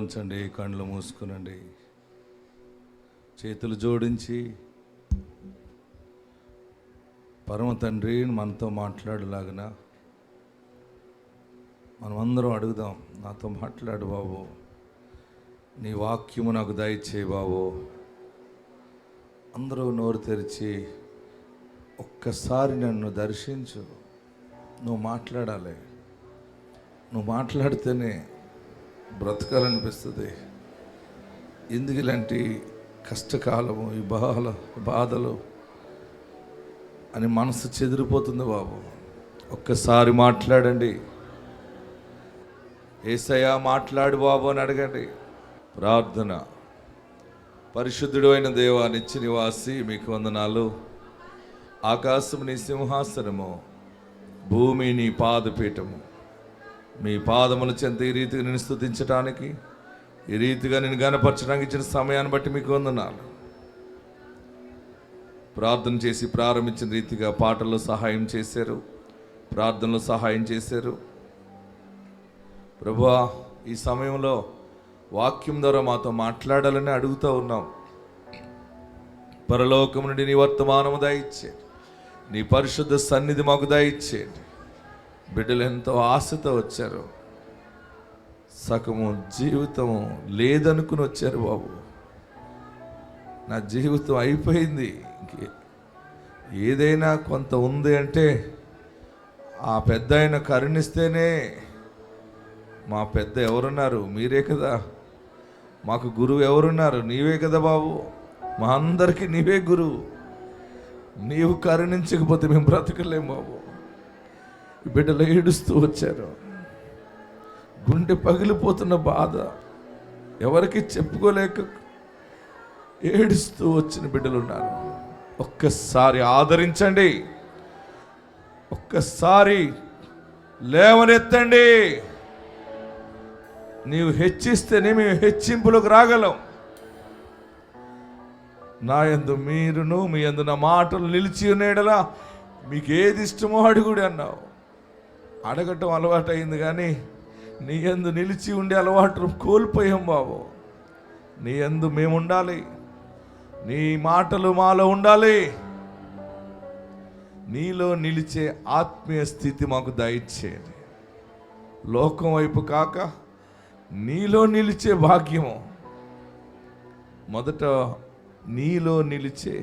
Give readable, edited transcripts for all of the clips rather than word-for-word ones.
ఉంచండి, కళ్ళు మూసుకునండి, చేతులు జోడించి పరమ తండ్రి మనతో మాట్లాడలాగిన మనమందరం అడుగుదాం. నాతో మాట్లాడు బాబు, నీ వాక్యము నాకు దయచేయి బాబు. అందరూ నోరు తెరిచి ఒక్కసారి నన్ను దర్శించు. నువ్వు మాట్లాడాలి. నువ్వు మాట్లాడితేనే బ్రతకాలనిపిస్తుంది. ఎందుకు ఇలాంటి కష్టకాలము, ఈ బాధలు అని మనసు చెదిరిపోతుంది బాబు. ఒక్కసారి మాట్లాడండి. యేసయ్యా మాట్లాడు బాబు అని అడగండి. ప్రార్థన. పరిశుద్ధుడు అయిన దేవా, నిత్య నివాసి, మీకు వందనాలు. ఆకాశము నీ సింహాసనము, భూమి నీ పాదపీఠము. మీ పాదముల చెంత ఈ రీతిగా నేను స్తుతించడానికి, ఈ రీతిగా నేను గణపరచడానికి ఇచ్చిన సమయాన్ని బట్టి మీకు వందనాలు. ప్రార్థన చేసి ప్రారంభించిన రీతిగా పాటల్లో సహాయం చేశారు, ప్రార్థనలో సహాయం చేశారు. ప్రభువా, ఈ సమయంలో వాక్యం ద్వారా మాతో మాట్లాడాలని అడుగుతూ ఉన్నాం. పరలోకము నుండి నీ వర్తమానము దయచేయండి. నీ పరిశుద్ధ సన్నిధి మాకు దయచేయండి. బిడ్డలు ఎంతో ఆశతో వచ్చారు, సగము జీవితము లేదనుకుని వచ్చారు బాబు. నా జీవితం అయిపోయింది, ఏదైనా కొంత ఉంది అంటే ఆ పెద్ద ఆయన కరుణిస్తేనే. మా పెద్ద ఎవరున్నారు? మీరే కదా. మాకు గురువు ఎవరున్నారు? నీవే కదా బాబు. మా అందరికీ నీవే గురువు. నీవు కరుణించకపోతే మేము బ్రతకలేం బాబు. బిడ్డలు ఏడుస్తూ వచ్చారు, గుండె పగిలిపోతున్న బాధ ఎవరికి చెప్పుకోలేక ఏడుస్తూ వచ్చిన బిడ్డలు ఉన్నారు. ఒక్కసారి ఆదరించండి, ఒక్కసారి లేవనెత్తండి. నీవు హెచ్చిస్తేనే మేము హెచ్చింపులకు రాగలం. నా యందు మీరును, మీ యందు నా మాటలు నిలిచి ఉండేలా మీకు ఏది ఇష్టమో అడుగుడి అన్నావు. అడగటం అలవాటు అయింది, కానీ నీ యందు నిలిచి ఉండే అలవాటు కోల్పోయాం బాబు. నీ యందు మేము ఉండాలి, నీ మాటలు మాలో ఉండాలి. నీలో నిలిచే ఆత్మీయ స్థితి మాకు దయచేయండి. లోకం వైపు కాక నీలో నిలిచే భాగ్యము. మొదట నీలో నిలిచే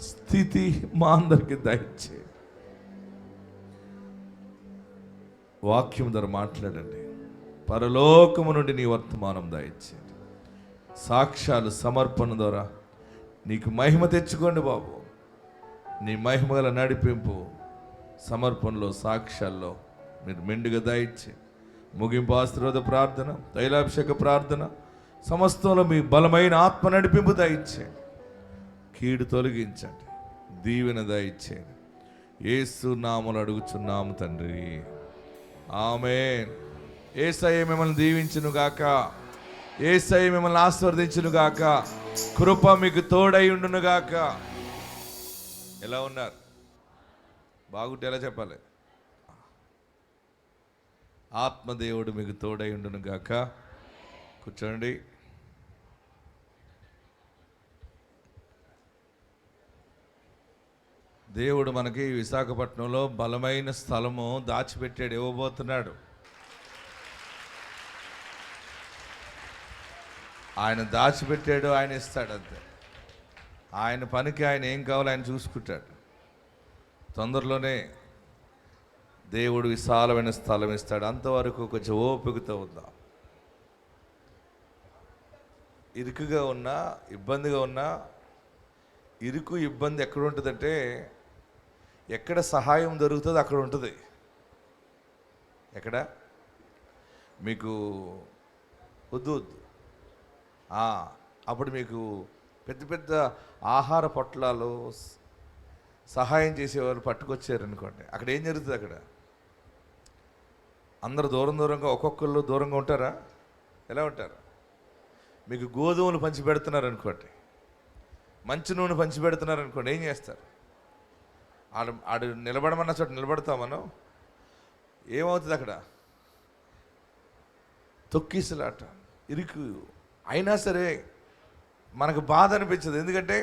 స్థితి మా అందరికి దయచేయండి. వాక్యం ద్వారా మాట్లాడండి. పరలోకము నుండి నీ వర్తమానం దయచేయండి. సాక్ష్యాలు సమర్పణ ద్వారా నీకు మహిమ తెచ్చుకోండి బాబు. నీ మహిమగల నడిపింపు సమర్పణలో, సాక్ష్యాల్లో మీరు మెండుగా దయచేయండి. ముగింపు ఆశీర్వాద ప్రార్థన, తైలాభిషేక ప్రార్థన సమస్తంలో మీ బలమైన ఆత్మ నడిపింపు దయచేయండి. కీడు తొలగించండి, దీవెన దయచేయండి. యేసు నామములో అడుగుచున్నాము తండ్రి, ఆమేన్. యేసయ్య మిమ్మల్ని దీవించును గాక, యేసయ్య మిమ్మల్ని ఆశీర్వదించును గాక, కృప మీకు తోడై ఉండును గాక. ఎలా ఉన్నారు? బాగుంటే ఎలా చెప్పాలి? ఆత్మదేవుడు మీకు తోడై ఉండును గాక. కూర్చోండి. దేవుడు మనకి విశాఖపట్నంలో బలమైన స్థలము దాచిపెట్టాడు, ఇవ్వబోతున్నాడు. ఆయన దాచిపెట్టాడు, ఆయన ఇస్తాడు. అంతే. ఆయన పనికి ఆయన ఏం కావాలో ఆయన చూసుకుంటాడు. తొందరలోనే దేవుడు విశాలమైన స్థలం ఇస్తాడు. అంతవరకు కొంచెం ఓపికతో ఉందాం. ఇరుకుగా ఉన్నా, ఇబ్బందిగా ఉన్నా, ఇరుకు ఇబ్బంది ఎక్కడ ఉంటుందంటే, ఎక్కడ సహాయం దొరుకుతుంది అక్కడ ఉంటుంది. ఎక్కడ మీకు వద్దు అప్పుడు మీకు పెద్ద పెద్ద ఆహార పొట్లాలు సహాయం చేసేవారు పట్టుకొచ్చారనుకోండి, అక్కడ ఏం జరుగుతుంది? అక్కడ అందరు దూరంగా ఒక్కొక్కళ్ళు దూరంగా ఉంటారా? ఎలా ఉంటారు? మీకు గోధుమలు పంచి పెడుతున్నారు అనుకోండి, మంచి నూనె పంచి పెడుతున్నారు అనుకోండి, ఏం చేస్తారు? ఆడు నిలబడమన్న చోట నిలబడతాం మనం. ఏమవుతుంది అక్కడ? తొక్కిసలాట. ఇరుకు అయినా సరే మనకు బాధ అనిపించదు. ఎందుకంటే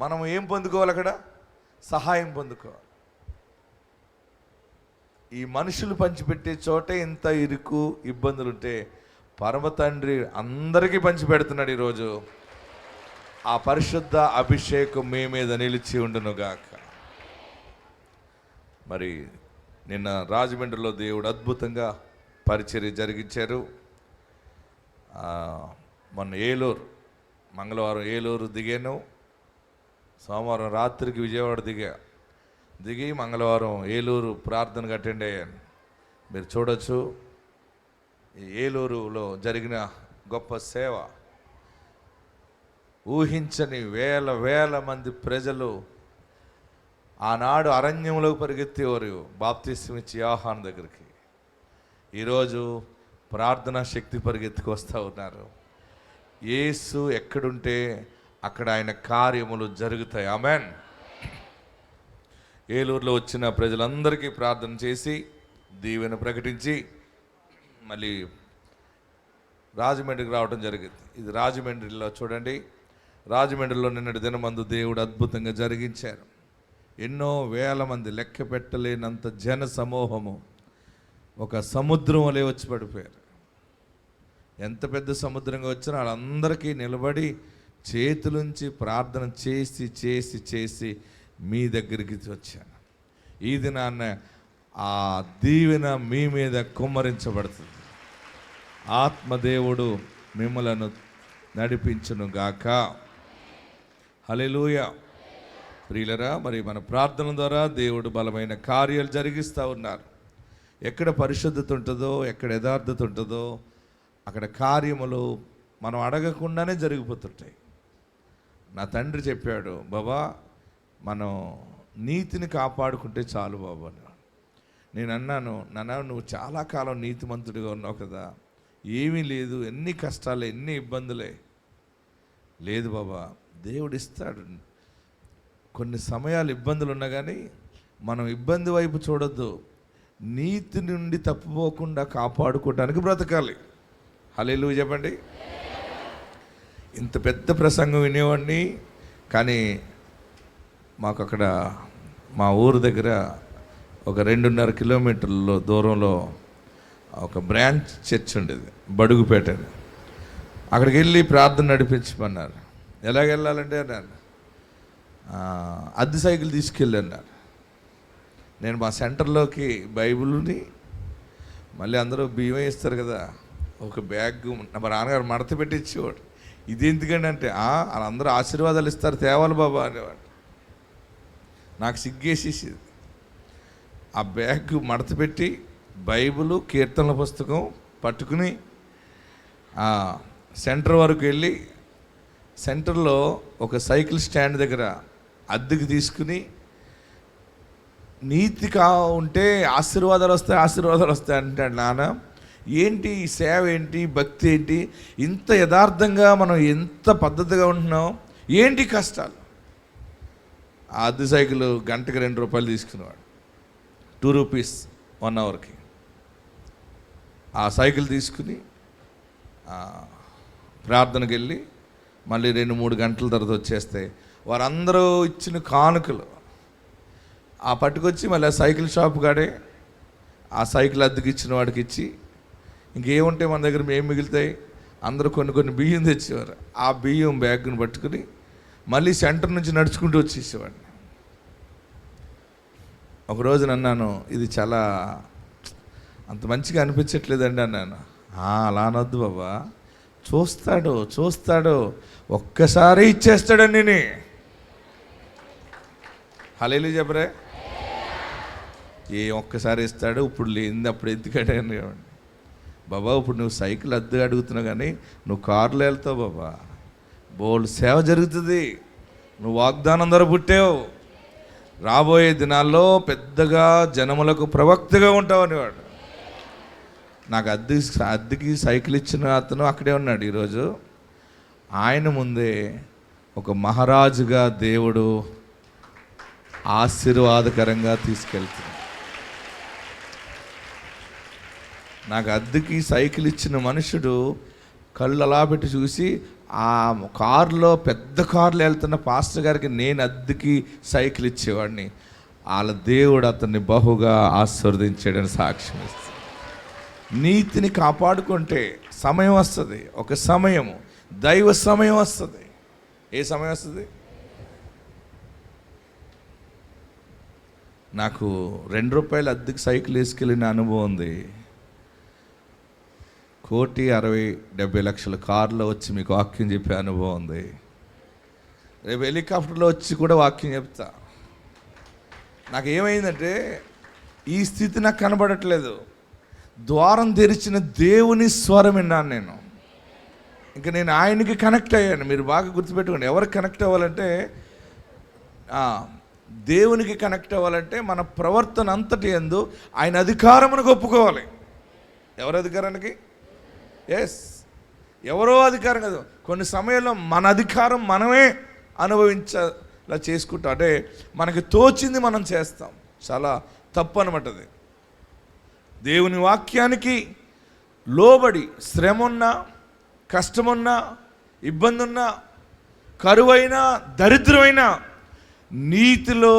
మనం ఏం పొందుకోవాలి? అక్కడ సహాయం పొందుకోవాలి. ఈ మనుషులు పంచిపెట్టే చోటే ఇంత ఇరుకు ఇబ్బందులుంటే పరమ తండ్రి అందరికీ పంచిపెడుతున్నాడు ఈరోజు. ఆ పరిశుద్ధ అభిషేకం మీ మీద నిలిచి ఉండునుగాక. మరి నిన్న రాజమండ్రిలో దేవుడు అద్భుతంగా పరిచర్య జరిగించారు. మొన్న ఏలూరు, మంగళవారం ఏలూరు దిగాను, సోమవారం రాత్రికి విజయవాడ దిగి మంగళవారం ఏలూరు ప్రార్థనకు అటెండ్ అయ్యాను. మీరు చూడొచ్చు ఏలూరులో జరిగిన గొప్ప సేవ. ఊహించని వేల మంది ప్రజలు ఆనాడు అరణ్యంలోకి పరిగెత్తేవారు బాప్తిస్మం ఇచ్చి యోహాను దగ్గరికి. ఈరోజు ప్రార్థనా శక్తి పరిగెత్తుకు వస్తూ ఉన్నారు. యేసు ఎక్కడుంటే అక్కడ ఆయన కార్యములు జరుగుతాయి. ఆమెన్. ఏలూరులో వచ్చిన ప్రజలందరికీ ప్రార్థన చేసి దీవెన ప్రకటించి మళ్ళీ రాజమండ్రికి రావడం జరిగింది. ఇది రాజమండ్రిలో చూడండి. రాజమండ్రిలో నిన్నటి దినమందు దేవుడు అద్భుతంగా జరిగించారు. ఎన్నో వేల మంది, లెక్క పెట్టలేనంత జన సమూహము ఒక సముద్రం వలె వచ్చి పడిపోయారు. ఎంత పెద్ద సముద్రంగా వచ్చినా వాళ్ళందరికీ నిలబడి చేతులుంచి ప్రార్థన చేసి చేసి చేసి మీ దగ్గరికి వచ్చాను. ఈ దినాన్న ఆ దీవెన మీ మీద కుమ్మరించబడుతుంది. ఆత్మదేవుడు మిమ్మలను నడిపించును గాక. హల్లెలూయా. ప్రియులరా, మరి మన ప్రార్థన ద్వారా దేవుడు బలమైన కార్యాలు జరిగిస్తూ ఉన్నారు. ఎక్కడ పరిశుద్ధత ఉంటుందో, ఎక్కడ యథార్థత ఉంటుందో అక్కడ కార్యములు మనం అడగకుండానే జరిగిపోతుంటాయి. నా తండ్రి చెప్పాడు, బాబా మనం నీతిని కాపాడుకుంటే చాలు బాబా. నేను అన్నాను, నాన్న నువ్వు చాలా కాలం నీతిమంతుడిగా ఉన్నావు కదా, ఏమీ లేదు, ఎన్ని కష్టాలే, ఎన్ని ఇబ్బందులే. లేదు బాబా, దేవుడు ఇస్తాడు. కొన్ని సమయాలు ఇబ్బందులు ఉన్నా కానీ మనం ఇబ్బంది వైపు చూడొద్దు, నీతి నుండి తప్పిపోకుండా కాపాడుకోవడానికి బ్రతకాలి. హల్లెలూయా చెప్పండి. ఇంత పెద్ద ప్రసంగం వినేవాడిని, కానీ మాకు అక్కడ మా ఊరు దగ్గర ఒక 2.5 కిలోమీటర్ల దూరంలో ఒక బ్రాంచ్ చర్చ్ ఉండేది, బడుగుపేట. అక్కడికి వెళ్ళి ప్రార్థన నడిపించమన్నారు. ఎలాగెళ్ళాలంటే అన్నారు, అద్దె సైకిల్ తీసుకెళ్ళి అన్నారు. నేను మా సెంటర్లోకి బైబిల్ని, మళ్ళీ అందరూ బియ్యం ఇస్తారు కదా, ఒక బ్యాగ్ మా నాన్నగారు మడత పెట్టి ఇచ్చేవాడు. ఇది ఎందుకండి అంటే, వాళ్ళందరూ ఆశీర్వాదాలు ఇస్తారు, తేవాలి బాబా అనేవాడు. నాకు సిగ్గేసేసేది. ఆ బ్యాగ్ మడత పెట్టి బైబిలు, కీర్తనల పుస్తకం పట్టుకుని సెంటర్ వరకు వెళ్ళి, సెంటర్లో ఒక సైకిల్ స్టాండ్ దగ్గర అద్దెకి తీసుకుని, నీతి ఉంటే ఆశీర్వాదాలు వస్తాయి అంటాడు నాన్న. ఏంటి ఈ సేవ, ఏంటి భక్తి, ఏంటి ఇంత యథార్థంగా మనం ఎంత పద్ధతిగా ఉంటున్నాం, ఏంటి కష్టాలు? ఆ అద్దె సైకిల్ గంటకి 2 రూపాయలు తీసుకునేవాడు, 2 రూపీస్ 1 అవర్కి. ఆ సైకిల్ తీసుకుని ప్రార్థనకి వెళ్ళి మళ్ళీ 2-3 గంటల తర్వాత వచ్చేస్తే వారందరూ ఇచ్చిన కానుకలు పట్టుకొచ్చి మళ్ళీ ఆ సైకిల్ షాప్ కాడే ఆ సైకిల్ అద్దెకి ఇచ్చిన వాడికి ఇచ్చి, ఇంకేముంటే మన దగ్గర ఏం మిగులుతాయి, అందరూ కొన్ని బియ్యం తెచ్చేవారు. ఆ బియ్యం బ్యాగ్ని పట్టుకుని మళ్ళీ సెంటర్ నుంచి నడుచుకుంటూ వచ్చేసేవాడిని. ఒకరోజు అన్నాను, ఇది చాలా అంత మంచిగా అనిపించట్లేదండి అన్నాను. అలా అనొద్దు బాబా, చూస్తాడు ఒక్కసారి ఇచ్చేస్తాడండి. హల్లెలూయా చెప్పరే. ఒక్కసారి ఇస్తాడు, ఇప్పుడు లేనిది అప్పుడు ఎందుకంటే బాబా, ఇప్పుడు నువ్వు సైకిల్ అద్దె అడుగుతున్నావు కానీ నువ్వు కారులో వెళ్తావు బాబా, బోల్డ్ సేవ జరుగుతుంది, నువ్వు వాగ్దానం ధర పుట్టావు, రాబోయే దినాల్లో పెద్దగా జనములకు ప్రవక్తగా ఉంటావు అనేవాడు. నాకు అద్దెకి సైకిల్ ఇచ్చిన అతను అక్కడే ఉన్నాడు. ఈరోజు ఆయన ముందే ఒక మహారాజుగా దేవుడు ఆశీర్వాదకరంగా తీసుకెళ్తున్నాడు. నాకు అద్దెకి సైకిల్ ఇచ్చిన మనుషుడు కళ్ళు అలా పెట్టి చూసి ఆ కారులో, పెద్ద కారులో వెళ్తున్న పాస్టర్ గారికి నేను అద్దెకి సైకిల్ ఇచ్చేవాడిని. వాళ్ళ దేవుడు అతన్ని బహుగా ఆశీర్వదించాడని సాక్ష్యం ఇస్తుంది. నీతిని కాపాడుకుంటే సమయం వస్తుంది, ఒక సమయము, దైవ సమయం వస్తుంది. ఏ సమయం వస్తుంది? నాకు ₹2 అద్దెకి సైకిల్ వేసుకెళ్ళిన అనుభవం ఉంది. 1,60,70,00,000 కారులో వచ్చి మీకు వాక్యం చెప్పే అనుభవం ఉంది. రేపు హెలికాప్టర్లో వచ్చి కూడా వాక్యం చెప్తా. నాకు ఏమైందంటే ఈ స్థితి నాకు కనబడట్లేదు. ద్వారం తెరిచిన దేవుని స్వరం విన్నాను నేను. ఇంకా నేను ఆయనకి కనెక్ట్ అయ్యాను. మీరు బాగా గుర్తుపెట్టుకోండి, ఎవరికి కనెక్ట్ అవ్వాలంటే, దేవునికి కనెక్ట్ అవ్వాలంటే మన ప్రవర్తన అంతటి యందు ఆయన అధికారమును ఒప్పుకోవాలి. ఎవరి అధికారానికి? ఎస్, ఎవరో అధికారం కాదు. కొన్ని సమయంలో మన అధికారం మనమే అనుభవించేలా చేసుకుంటాం. అంటే మనకి తోచింది మనం చేస్తాం. చాలా తప్పు అనమాట అది. దేవుని వాక్యానికి లోబడి శ్రమ ఉన్నా, కష్టమున్నా, ఇబ్బంది ఉన్నా, కరువైనా, దరిద్రమైనా నీతిలో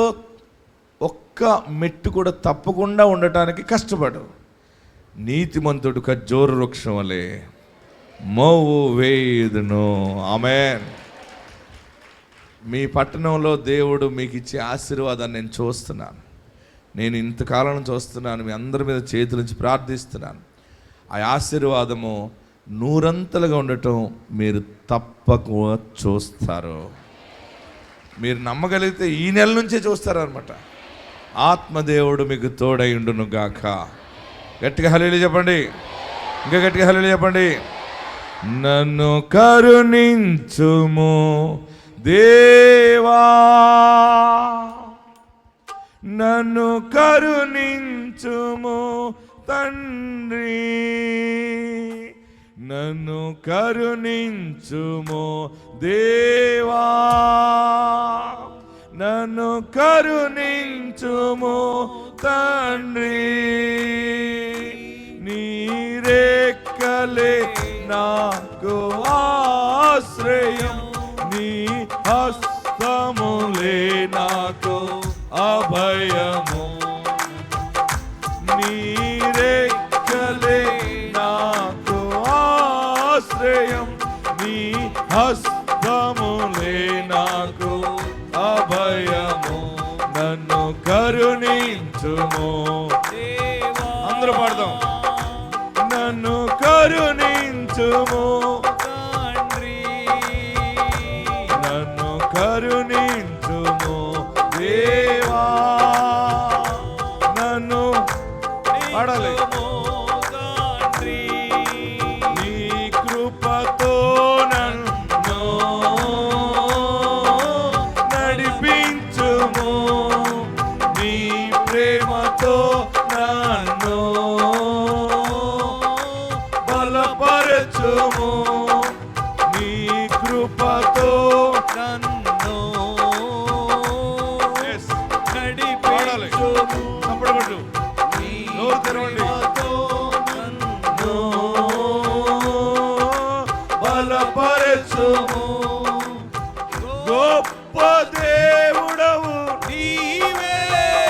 ఒక్క మెట్టు కూడా తప్పకుండా ఉండటానికి కష్టపడు. నీతిమంతుడు ఖర్జూర వృక్షం వలె మోవు వేయుదును. ఆమేన్. మీ పట్టణంలో దేవుడు మీకు ఇచ్చే ఆశీర్వాదాన్ని నేను చూస్తున్నాను. నేను ఇంతకాలం చూస్తున్నాను. మీ అందరి మీద చేతులుంచి ప్రార్థిస్తున్నాను. ఆ ఆశీర్వాదము 100 ఉండటం మీరు తప్పక చూస్తారు. మీరు నమ్మగలిగితే ఈ నెల నుంచే చూస్తారనమాట. ఆత్మదేవుడు మీకు తోడై ఉండును గాక. గట్టిగా హల్లెలూయా చెప్పండి. ఇంకా గట్టిగా హల్లెలూయా చెప్పండి. నన్ను కరుణించుము దేవా, నన్ను కరుణించుము తండ్రి, నన్ను కరుణించుము దేవా, నన్ను కరుణించుము తండ్రి. నీరెక్కలే నాకు ఆశ్రయం, నీ హస్తములే నాకు అభయము. నీరెక్కలే నాకు ఆశ్రయం, నీ హస్తములే నాకు అభయము. నన్ను కరుణించుము. అందరూ పాడదాం. నన్ను కరుణించుము తండ్రి, నన్ను కరుణించుము దేవా, నన్ను పాడాలి. నీ కృపతో నన్ను నడిపించుము, నీ ప్రేమతో నన్ను బలపరచుము, నీ కృపతో నన్ను నడిపించుము. చప్పట్లు నోరు తెరవండి. నన్ను బలపరచుము. గొప్ప దేవుడవు నీవే,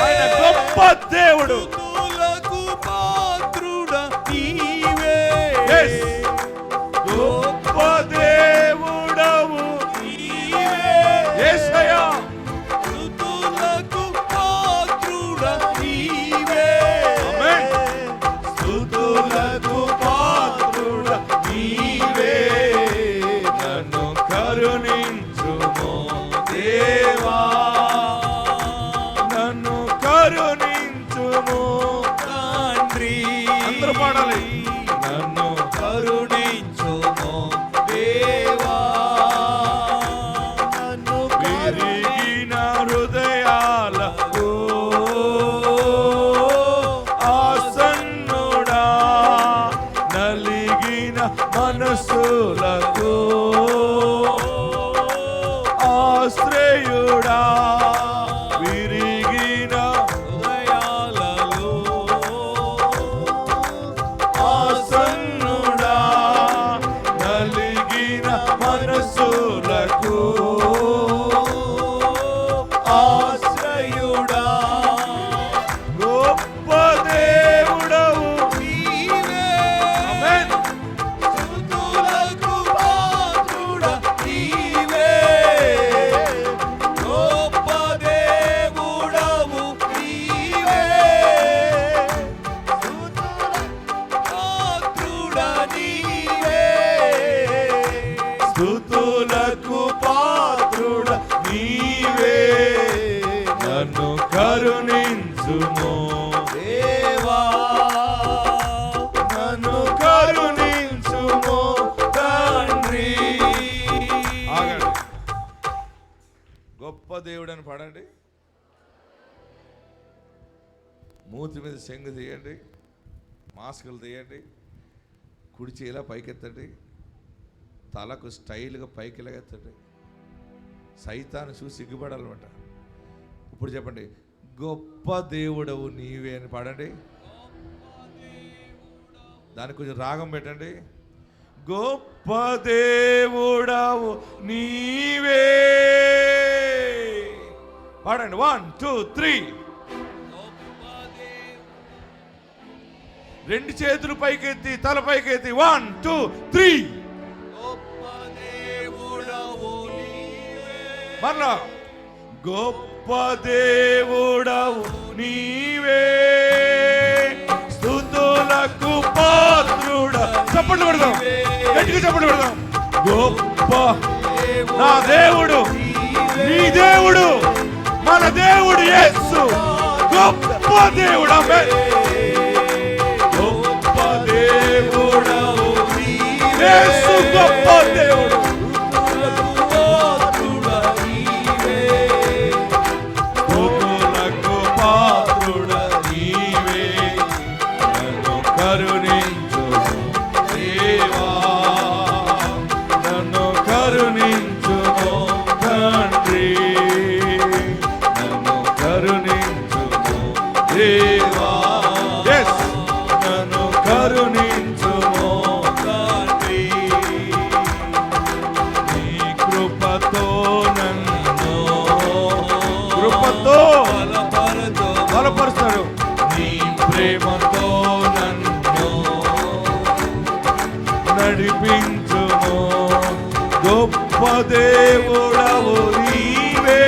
ఆయన గొప్ప దేవుడు. గొప్ప దేవుడవు నీవే యేసయ్యా, స్తుతులకు పాత్రుడా నీవే. ఆమేన్. స్తుతులకు పాత్రుడా నీవే. నన్ను కరుణించుము దేవా, నన్ను కరుణించుము తండ్రి. అందరూ పాడాలి. నన్ను కరుణించుము దేవా, నన్ను విరిగిన హృదయాలకు ఆసన్నుడా, నలిగిన మనసులకు ఆశ్రయుడా, విరిగిన హృదయాలలో ఆసన్నుడా, దేవుడు అని పాడండి. మూతి మీద చెంగు తీయండి, మాస్కులు తీయండి, కుడి చేలా పైకెత్తండి, తలకు స్టైల్గా పైకి ఎత్తండి. సైతాన్ని చూసి సిగ్గుపడాలన్నమాట. ఇప్పుడు చెప్పండి, గొప్ప దేవుడవు నీవే అని పాడండి. దానికి కొంచెం రాగం పెట్టండి. గొప్ప దేవుడవు నీవే పాడండి. 1 2 3. రెండు చేతులు పైకెత్తి, తల పైకెత్తి. 1 2 3. మరలా, గొప్ప దేవుడవు నీవే, స్తుతులకు పాత్రుడా. చప్పట్లు కొడదాం, గట్టిగా చప్పట్లు కొడదాం. గొప్ప నా దేవుడు, నీ దేవుడు, మన దేవుడు యేసు గొప్ప దేవుడు. ఆమేన్. గొప్ప దేవుడవు యేసు, గొప్ప దేవుడు. బలపరుస్తాడు నీ ప్రేమతో నన్ను నడిపించుము. గొప్ప దేవుడవు నీవే,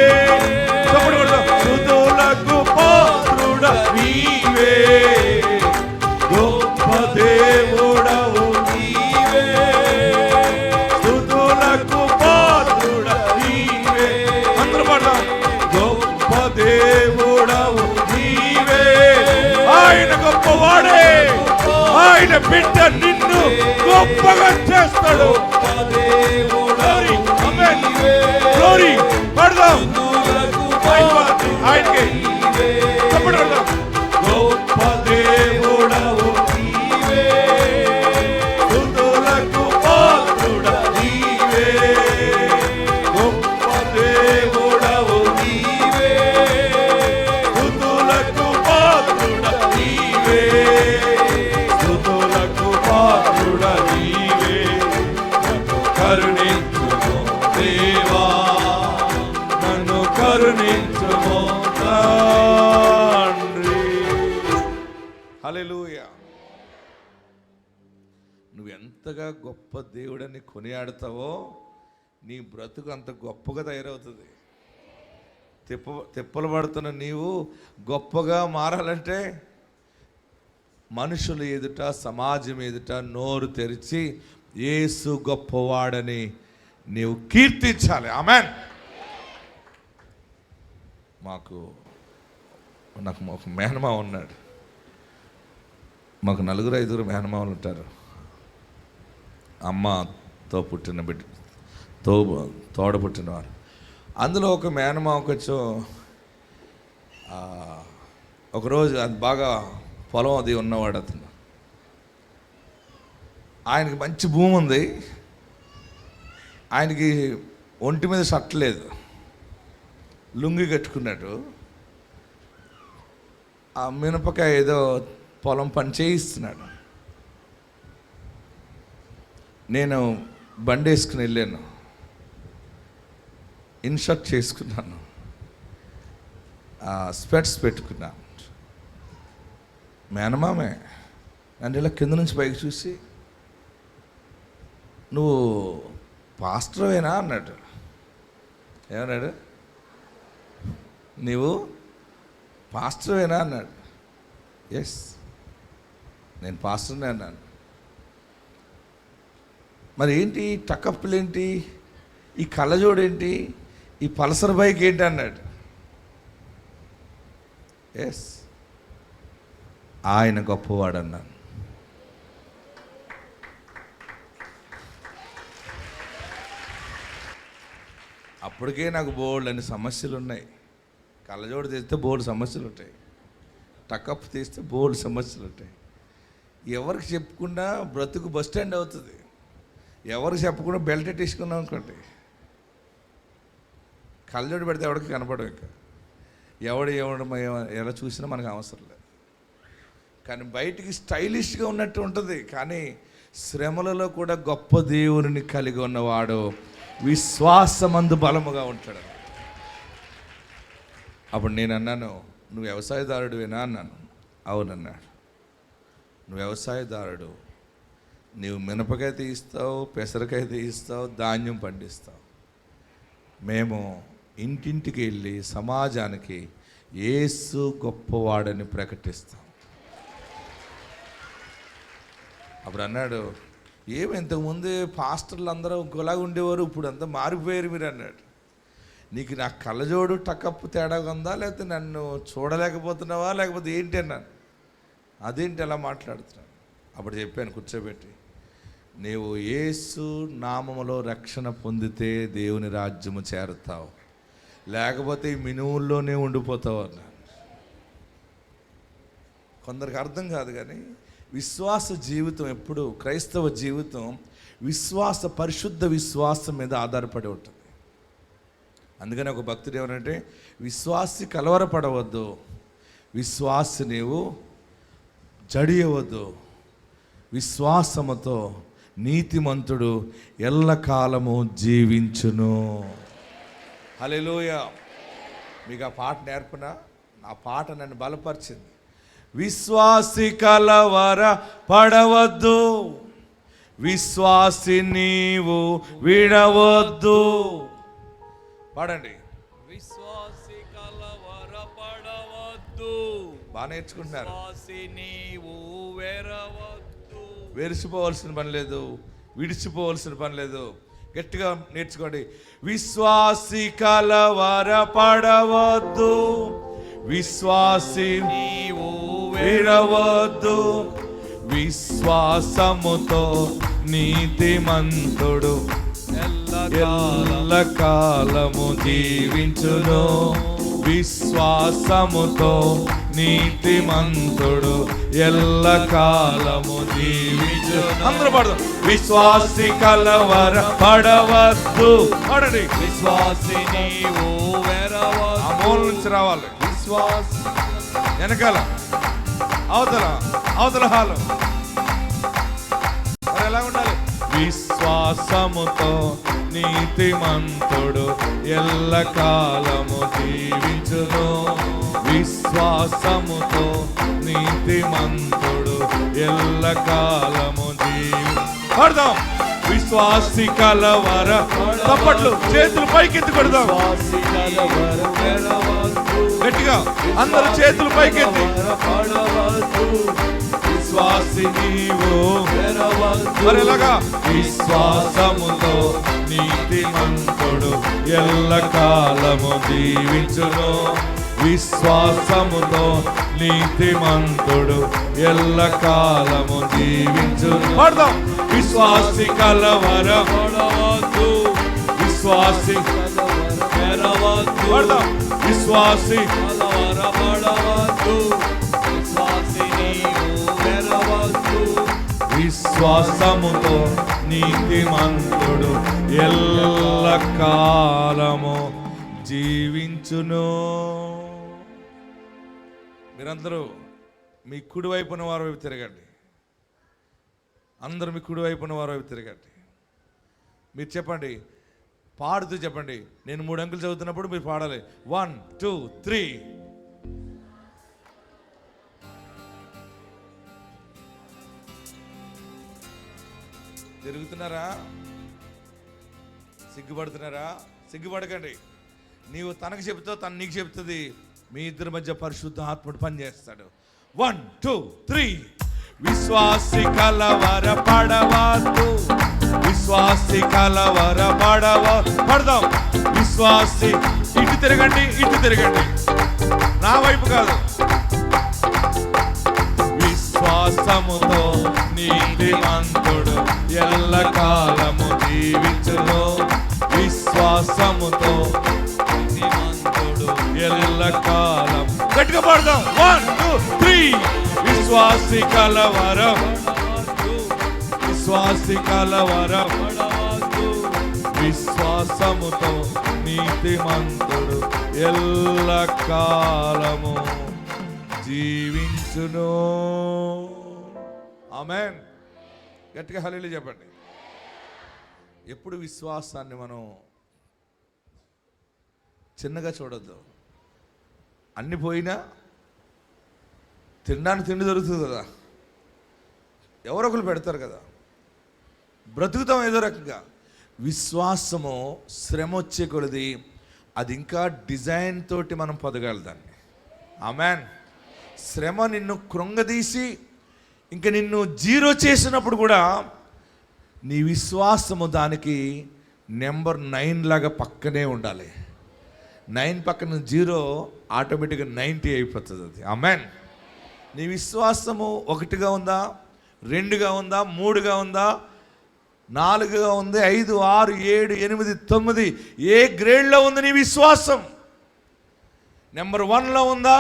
స్తుతులకు పాత్రుడా నీవే. గొప్ప దేవుడవు నీవే, స్తుతులకు పాత్రుడా నీవే. అందరూ పాడదాం. గొప్ప దేవుడవు నీవే, ఆయన గొప్పవాడే, ఆయన బిడ్డ నిన్ను గొప్పగా చేస్తాడు. గ్లోరీ పడదాం ఆయనకి. గొప్ప దేవుడవు నీవే, స్తుతులకు పాత్రుడా నీవే. గొప్ప దేవుడవు నీవే, స్తుతులకు పాత్రుడా నీవే. స్తుతులకు పాత్రుడా నీవే. కరుణించుము దేవా, నన్ను కరుణించుము తండ్రి. హల్లెలూయా. నువ్వు ఎంతగా గొప్ప దేవుడని కొనియాడతావో నీ బ్రతుకు అంత గొప్పగా తయారవుతుంది. తిప్పలు పడుతున్న నీవు గొప్పగా మారాలంటే మనుషుల ఎదుట, సమాజం ఎదుట నోరు తెరిచి యేసు గొప్పవాడని నీవు కీర్తించాలి. ఆమేన్. నాకు ఒక మేనమావ ఉన్నాడు. మాకు 4-5 మేనమావలు ఉంటారు. అమ్మతో పుట్టిన బిడ్డ, తోడ పుట్టినవారు. అందులో ఒక మేనమావకు వచ్చి ఒకరోజు అది బాగా పొలం అది ఉన్నవాడు అతను. ఆయనకి మంచి భూమి ఉంది. ఆయనకి ఒంటి మీద షర్ట్ లేదు, లుంగి కట్టుకున్నాడు. ఆ మినపకాయ ఏదో పొలం పని చేయిస్తున్నాడు. నేను బండి వేసుకుని వెళ్ళాను, ఇన్షర్ట్ చేసుకున్నాను, స్పెట్స్ పెట్టుకున్నాను. మేనమామే నన్ను ఇలా కింద నుంచి పైకి చూసి, నువ్వు పాస్టర్వేనా అన్నాడు. ఏమన్నాడు? నీవు పాస్టర్వేనా అన్నాడు. ఎస్, నేను పాస్టర్నే అన్నాను. మరి ఏంటి టకప్పులు ఏంటి, ఈ కళ్ళజోడేంటి, ఈ పల్సర్ బైక్ ఏంటి అన్నాడు. ఎస్, ఆయన గొప్పవాడు అన్నాను. ఇప్పటికే నాకు బోల్డ్ అన్ని సమస్యలు ఉన్నాయి. కళ్ళజోడు తీస్తే బోల్డ్ సమస్యలు ఉంటాయి, టకప్ తీస్తే బోల్డ్ సమస్యలు ఉంటాయి. ఎవరికి చెప్పకుండా బ్రతుకు బస్ స్టాండ్ అవుతుంది. ఎవరికి చెప్పకుండా బెల్ట్ తీసుకున్నాం అనుకోండి, కళ్ళజోడు పెడితే ఎవరికి కనపడం. ఇంకా ఎవడు ఎలా చూసినా మనకు అవసరం లేదు. కానీ బయటికి స్టైలిష్గా ఉన్నట్టు ఉంటుంది, కానీ శ్రమలలో కూడా గొప్ప దేవుని కలిగి ఉన్నవాడు విశ్వాసమందు బలముగా ఉంటాడు. అప్పుడు నేను అన్నాను, నువ్వు వ్యవసాయదారుడివేనా అన్నాను. అవునన్నాడు. నువ్వు వ్యవసాయదారుడు, నీవు మినపకాయ తీస్తావు, పెసరకాయ తీస్తావు, ధాన్యం పండిస్తావు. మేము ఇంటింటికి వెళ్ళి సమాజానికి యేసు గొప్పవాడని ప్రకటిస్తాం. అప్పుడు అన్నాడు, ఏమి ఇంతకుముందు పాస్టర్లు అందరూ ఇంకోలాగా ఉండేవారు, ఇప్పుడు అంతా మారిపోయారు మీరు అన్నాడు. నీకు నా కళ్ళజోడు టకప్పు తేడాగా ఉందా, లేకపోతే నన్ను చూడలేకపోతున్నావా, లేకపోతే ఏంటి అన్నాను. అదేంటి ఎలా మాట్లాడుతున్నాను. అప్పుడు చెప్పాను కూర్చోబెట్టి, నీవు యేసు నామములో రక్షణ పొందితే దేవుని రాజ్యము చేరుతావు, లేకపోతే ఈ మినువుల్లోనే ఉండిపోతావు అన్నాను. కొందరికి అర్థం కాదు, కానీ విశ్వాస జీవితం ఎప్పుడు, క్రైస్తవ జీవితం పరిశుద్ధ విశ్వాసం మీద ఆధారపడి ఉంటుంది. అందుకని ఒక భక్తుడు ఏమనంటే, విశ్వాసి కలవరపడవద్దు, విశ్వాసి నీవు జడియవద్దు, విశ్వాసముతో నీతిమంతుడు ఎల్లకాలము జీవించును. హల్లెలూయా. మీకు ఆ పాట నేర్పనా? ఆ పాట నన్ను బలపరిచింది. విశ్వాసి కలవర పడవద్దు, విశ్వాసి నీవు విడవద్దు. పాడండి. విశ్వాసి కలవర పడవద్దు. బాగా నేర్చుకుంటున్నారు. నీవు వెరవద్దు. వెరిసిపోవాల్సిన పని లేదు, విడిచిపోవాల్సిన పని లేదు. గట్టిగా నేర్చుకోండి. విశ్వాసి కలవర పడవద్దు, విశ్వాసి నీవు విడవద్దు, విశ్వాసముతో నీతిమంతుడు ఎల్లకాలము జీవించును. విశ్వాసముతో నీతిమంతుడు ఎల్లకాలము జీవించును. అందరూ పడదాం. విశ్వాసి కలవర పడవద్దు. పడండి. విశ్వాసి నీవు వెరవద్దు. ఆ మూల నుంచి రావాలి. విశ్వాసి వెనకాల, అవతల హాలు. మరి ఎలా ఉండాలి? విశ్వాసముతో నీతిమంతుడు ఎల్లకాలము జీవించును. విశ్వాసముతో నీతిమంతుడు ఎల్లకాలము పడదాం. విశ్వాసి కలవర. తప్పట్లు, చేతులు పైకెత్తి కొడదాం గట్టిగా. అందరూ చేతులు పైకెత్తి. విశ్వాసి నీవు మరి ఎలాగా? విశ్వాసముతో నీతిమంతుడు ఎల్లకాలము జీవించును. విశ్వాసముతో నీతిమంతుడు ఎల్లకాలము జీవించును. పడదాం. విశ్వాసి కలవర పడవద్దు, విశ్వాసి పడదాం. విశ్వాసి కలవర పడవద్దు, విశ్వాసి నీవు వెరవద్దు. విశ్వాసముతో నీతిమంతుడు ఎల్లకాలము జీవించును. మీరందరూ మీ కుడి వైపున వారి వైపు తిరగండి. అందరూ మీ కుడి వైపున వారి వైపు తిరగండి. మీరు చెప్పండి, పాడుతూ చెప్పండి. నేను 3 అంకెలు చదువుతున్నప్పుడు మీరు పాడాలి. 1 2 3. తిరుగుతున్నారా? సిగ్గుపడుతున్నారా? సిగ్గుపడకండి. నీవు తనకు చెబుతావు, తను నీకు చెబుతుంది. మీ ఇద్దరి మధ్య పరిశుద్ధ ఆత్ముడు పనిచేస్తాడు. 1 2 3. విశ్వాసి కలవర పడవద్దు, విశ్వాసి కలవర పడదాం. విశ్వాసి ఇటు తిరగండి, ఇటు తిరగండి, నా వైపు కాదు. విశ్వాసముతో నీతిమంతుడు ఎల్లకాలము జీవించును. విశ్వాసముతో నీతిమంతుడు ఎల్లకాలం. గట్టిగా పాడదాం. 1 2 3. విశ్వాసి కలవరం, విశ్వాసి కలవరం, విశ్వాసముతో నీతిమంతుడు ఎల్లకాలము జీవించును. ఆమేన్. గట్టిగా హల్లెలూయా చెప్పండి. ఎప్పుడు విశ్వాసాన్ని మనం చిన్నగా చూడొద్దు. అన్ని పోయినా తినడానికి తిండి దొరుకుతుంది కదా, ఎవరొకరు పెడతారు కదా, బ్రతుకుతాం ఏదో రకంగా. విశ్వాసము శ్రమ వచ్చే కొలది అది ఇంకా డిజైన్ తోటి మనం పొదగాలి దాన్ని. ఆమేన్. శ్రమ నిన్ను కృంగదీసి ఇంకా నిన్ను జీరో చేసినప్పుడు కూడా నీ విశ్వాసము దానికి నెంబర్ 9 లాగా పక్కనే ఉండాలి. 9 పక్కన 0 ఆటోమేటిక్గా 90 అయిపోతుంది అది. ఆమేన్. నీ విశ్వాసము 1గా ఉందా, 2గా ఉందా, 3గా ఉందా, 4గా ఉంది, 5 6 7 8 9 ఏ గ్రేడ్లో ఉంది నీ విశ్వాసం? నెంబర్ 1లో ఉందా?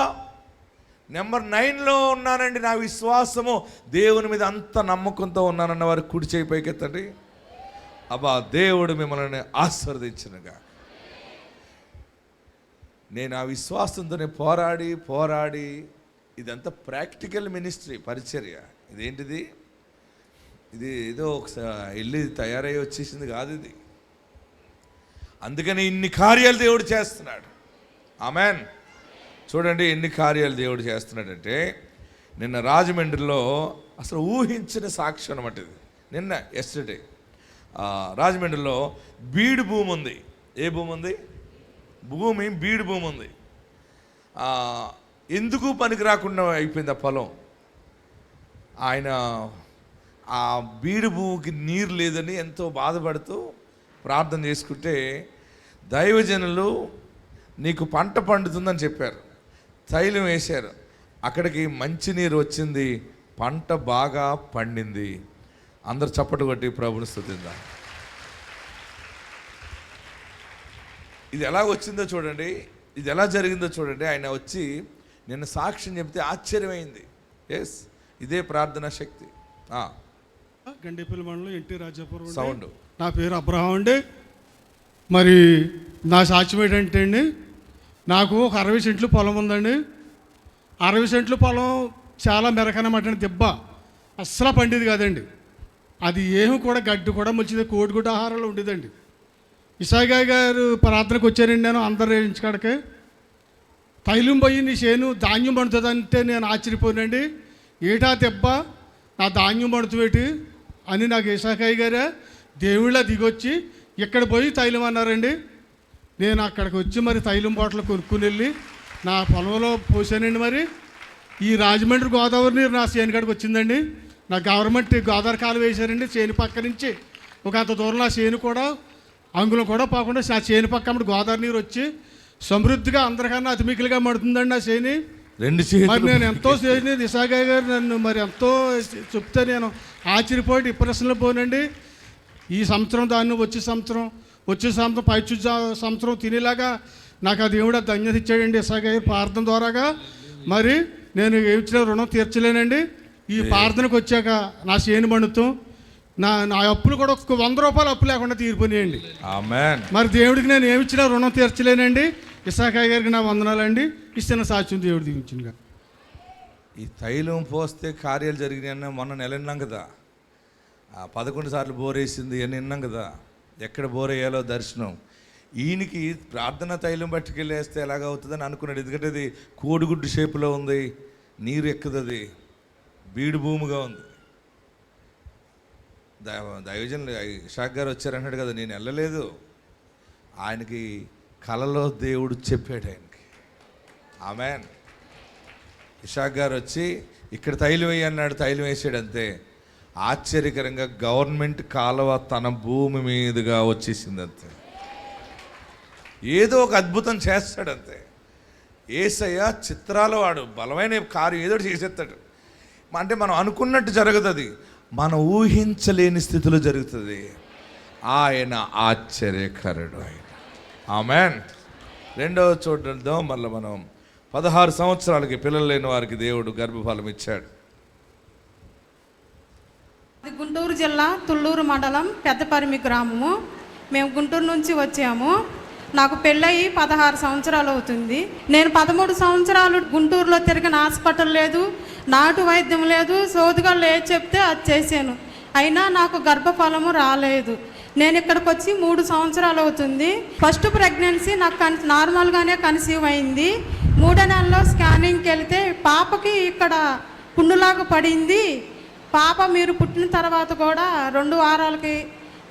నెంబర్ 9లో ఉన్నానండి, నా విశ్వాసము దేవుని మీద అంత నమ్మకంతో ఉన్నానన్న వారు కుడి చేయి పైకెత్తండి. అబ్బా, దేవుడు మిమ్మల్ని ఆశీర్వదించునుగా. నేను ఆ విశ్వాసంతోనే పోరాడి ఇదంతా ప్రాక్టికల్ మినిస్ట్రీ, పరిచర్య. ఇదేంటిది? ఇది ఏదో ఒకసారి వెళ్ళి తయారయ్యి వచ్చేసింది కాదు ఇది. అందుకని ఇన్ని కార్యాలు దేవుడు చేస్తున్నాడు. ఆమేన్. చూడండి ఎన్ని కార్యాలు దేవుడు చేస్తున్నాడంటే, నిన్న రాజమండ్రిలో అసలు ఊహించిన సాక్ష్యం అన్నమాట ఇది. నిన్న ఎస్టర్డే రాజమండ్రిలో బీడు భూమి ఉంది. ఏ భూమి ఉంది? భూమి బీడు భూమి ఉంది. ఎందుకు పనికి రాకుండా అయిపోయింది ఆ పొలం. ఆయన ఆ బీడు భూమికి నీరు లేదని ఎంతో బాధపడుతూ ప్రార్థన చేసుకుంటే దైవజనులు నీకు పంట పండుతుందని చెప్పారు. తైలం వేశారు, అక్కడికి మంచినీరు వచ్చింది, పంట బాగా పండింది. అందరు చప్పట్లు కొట్టి ప్రభుని స్తుతిద్దాం. ఇది ఎలా వచ్చిందో చూడండి, ఇది ఎలా జరిగిందో చూడండి. ఆయన వచ్చి నిన్న సాక్ష్యం చెప్తే ఆశ్చర్యమైంది. ఎస్, ఇదే ప్రార్థనా శక్తి. గండేపల్లి మండలం ఎన్టీ రాజాపురం సౌండ్. నా పేరు అబ్రహాం అండి. మరి నా సాక్ష్యం ఏంటంటే అండి, నాకు ఒక 60 సెంట్లు పొలం ఉందండి. 60 సెంట్లు పొలం చాలా మెరకనమాట, దెబ్బ అస్సలు పండేది కాదండి. అది ఏమి కూడా గడ్డి కూడా మంచిది, కోడిగుడ్డ ఆహారాలు ఉండేదండి. ఇసాగా గారు ప్రార్థనకు వచ్చానండి. నేను అందరు ఇంచుకాడకే తైలం పోయి నీ చేను ధాన్యం పండుతుందంటే నేను ఆశ్చర్యపోయానండి. ఏటా దెబ్బ, నా ధాన్యం పండుతుంది అని నాకు ఇసాకాయ గారే దేవుళ్ళ దిగొచ్చి ఇక్కడ పోయి తైలం అన్నారండి. నేను అక్కడికి వచ్చి మరి తైలం బాటలు కొనుక్కుని వెళ్ళి నా పొలంలో పోసానండి. మరి ఈ రాజమండ్రి గోదావరి నీరు నా చేను కాడికి వచ్చిందండి. నా గవర్నమెంట్ గోదావరి కాలువ వేశారండి. చేను పక్క నుంచి ఒక అంత దూరం నా చేను కూడా అంగుళం కూడా పోకుండా నా చేను పక్క గోదావరి నీరు వచ్చి సమృద్ధిగా అందరికన్నా అతిమికిలుగా మడుతుందండి నా చేని. మరి నేను ఎంతో చేసి ఇసాగా గారు నన్ను మరి ఎంతో చెప్తే నేను ఆశ్చర్యపోయి డిప్రెషన్లో పోనండి. ఈ సంవత్సరం దాన్ని వచ్చే సంవత్సరం పైచు సంవత్సరం తినేలాగా నాకు ఆ దేవుడు ధన్యత ఇచ్చాడండి ఇసాగా గారి ప్రార్థన ద్వారాగా. మరి నేను ఇచ్చిన రుణం తీర్చలేనండి. ఈ ప్రార్థనకు వచ్చాక నా చేను పండుతాం, నా అప్పులు కూడా 100 రూపాయలు అప్పు లేకుండా తీరిపోయాయండి. ఆమేన్. మరి దేవుడికి నేను ఏమిచ్చినా రుణం తీర్చలేనండి. ఇసాకాయ గారికి నా వందనాలండి. ఇచ్చిన సాక్ష్యం దేవుడు దీవించిందిగా. ఈ తైలం పోస్తే కార్యాలు జరిగినాయన్న మొన్న నెల విన్నాం కదా. 11 సార్లు బోరేసింది అని విన్నాం కదా. ఎక్కడ బోరేయాలో దర్శనం. ఈయనకి ప్రార్థన తైలం పట్టుకెళ్ళేస్తే ఎలాగవుతుందని అనుకున్నాడు. ఎందుకంటే అది కోడిగుడ్డు షేపులో ఉంది, నీరు ఎక్కదు, అది బీడు భూమిగా ఉంది. దైవజనులు ఇషాక్ గారు వచ్చారన్నాడు కదా, నేను వెళ్ళలేదు. ఆయనకి కలలో దేవుడు చెప్పాడు ఆయనకి. ఆమేన్. ఇషాక్ గారు వచ్చి ఇక్కడ తైలం వేయి అన్నాడు, తైలం వేసాడు అంతే. ఆశ్చర్యకరంగా గవర్నమెంట్ కాలువ తన భూమి మీదుగా వచ్చేసింది అంతే. ఏదో ఒక అద్భుతం చేస్తాడంతే. యేసయ్య చిత్రాలు వాడు బలమైన కార్యం ఏదో చేసేస్తాడు. అంటే మనం అనుకున్నట్టు జరగదు, అది మనం ఊహించలేని స్థితిలో జరుగుతుంది. ఆయన ఆశ్చర్యకరుడు. ఆయన ఆమెన్. రెండవ చూడడంతో మళ్ళీ మనం 16 సంవత్సరాలకి పిల్లలు లేని వారికి దేవుడు గర్భఫలం ఇచ్చాడు. ఇది గుంటూరు జిల్లా తుళ్ళూరు మండలం పెద్దపరిమి గ్రామము. మేము గుంటూరు నుంచి వచ్చాము. నాకు పెళ్ళయి 16 సంవత్సరాలు అవుతుంది. నేను 13 సంవత్సరాలు గుంటూరులో తిరిగిన హాస్పిటల్ లేదు, నాటు వైద్యం లేదు, సోదుగాళ్ళు ఏది చెప్తే అది చేశాను. అయినా నాకు గర్భఫలము రాలేదు. నేను ఇక్కడికి వచ్చి 3 సంవత్సరాలు అవుతుంది. ఫస్ట్ ప్రెగ్నెన్సీ నాకు నార్మల్గానే కన్సీవ్ అయింది. 3వ నెలలో స్కానింగ్కి వెళితే పాపకి ఇక్కడ పుండులాగా పడింది. పాప మీరు పుట్టిన తర్వాత కూడా 2 వారాలకి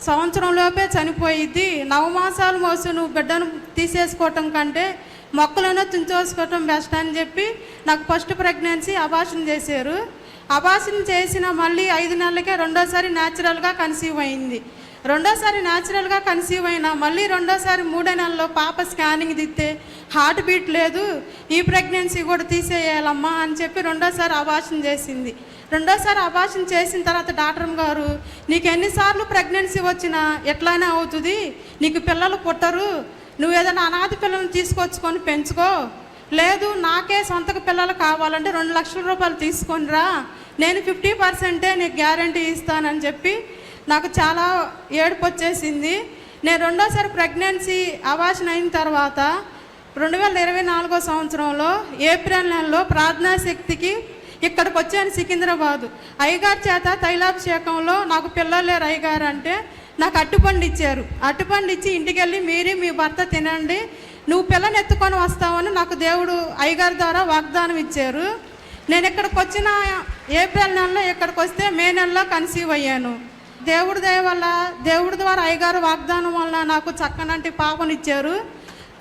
సంవత్సరంలోపే చనిపోయిద్ది. 9 మాసాలు మోసి నువ్వు బిడ్డను తీసేసుకోవటం కంటే మొక్కలను తుంచేసుకోవటం బెస్ట్ అని చెప్పి నాకు ఫస్ట్ ప్రెగ్నెన్సీ అబార్షన్ చేశారు. అబార్షన్ చేసిన మళ్ళీ 5 నెలలకే రెండోసారి న్యాచురల్గా కన్సీవ్ అయింది. రెండోసారి న్యాచురల్గా కన్సీవ్ అయినా మళ్ళీ రెండోసారి 3వ నెలలో పాప స్కానింగ్ దిద్దే హార్ట్ బీట్ లేదు, ఈ ప్రెగ్నెన్సీ కూడా తీసేయాలమ్మా అని చెప్పి రెండోసారి అబార్షన్ చేసింది. రెండోసారి అబార్షన్ చేసిన తర్వాత డాక్టర్ గారు, నీకు ఎన్నిసార్లు ప్రెగ్నెన్సీ వచ్చినా ఎట్లయినా అవుతుంది, నీకు పిల్లలు పుట్టరు, నువ్వు ఏదైనా అనాథ పిల్లల్ని తీసుకొచ్చుకొని పెంచుకో, లేదు నాకే సొంతకు పిల్లలు కావాలంటే 2 లక్షల రూపాయలు తీసుకొని రా, నేను 50% నీకు గ్యారంటీ ఇస్తానని చెప్పి నాకు చాలా ఏడుపు వచ్చేసింది. నేను రెండోసారి ప్రెగ్నెన్సీ అబార్షన్ అయిన తర్వాత 2024 సంవత్సరంలో ఏప్రిల్ నెలలో ప్రార్థనా శక్తికి ఇక్కడికి వచ్చాను సికింద్రాబాదు. అయ్యగారి చేత తైలాభిషేకంలో నాకు పిల్లలు లేరు అయ్యగారు అంటే నాకు అట్టుపండు ఇచ్చారు. అట్టుపండు ఇచ్చి ఇంటికి వెళ్ళి మీరు మీ భర్త తినండి, నువ్వు పిల్లని ఎత్తుకొని వస్తావని నాకు దేవుడు అయ్యగారి ద్వారా వాగ్దానం ఇచ్చారు. నేను ఇక్కడికి వచ్చిన ఏప్రిల్ నెలలో ఇక్కడికి వస్తే మే నెలలో కన్సీవ్ అయ్యాను. దేవుడి దయ వల్ల, దేవుడి ద్వారా అయ్యగారు వాగ్దానం వల్ల నాకు చక్కనంటి పాపనిచ్చారు.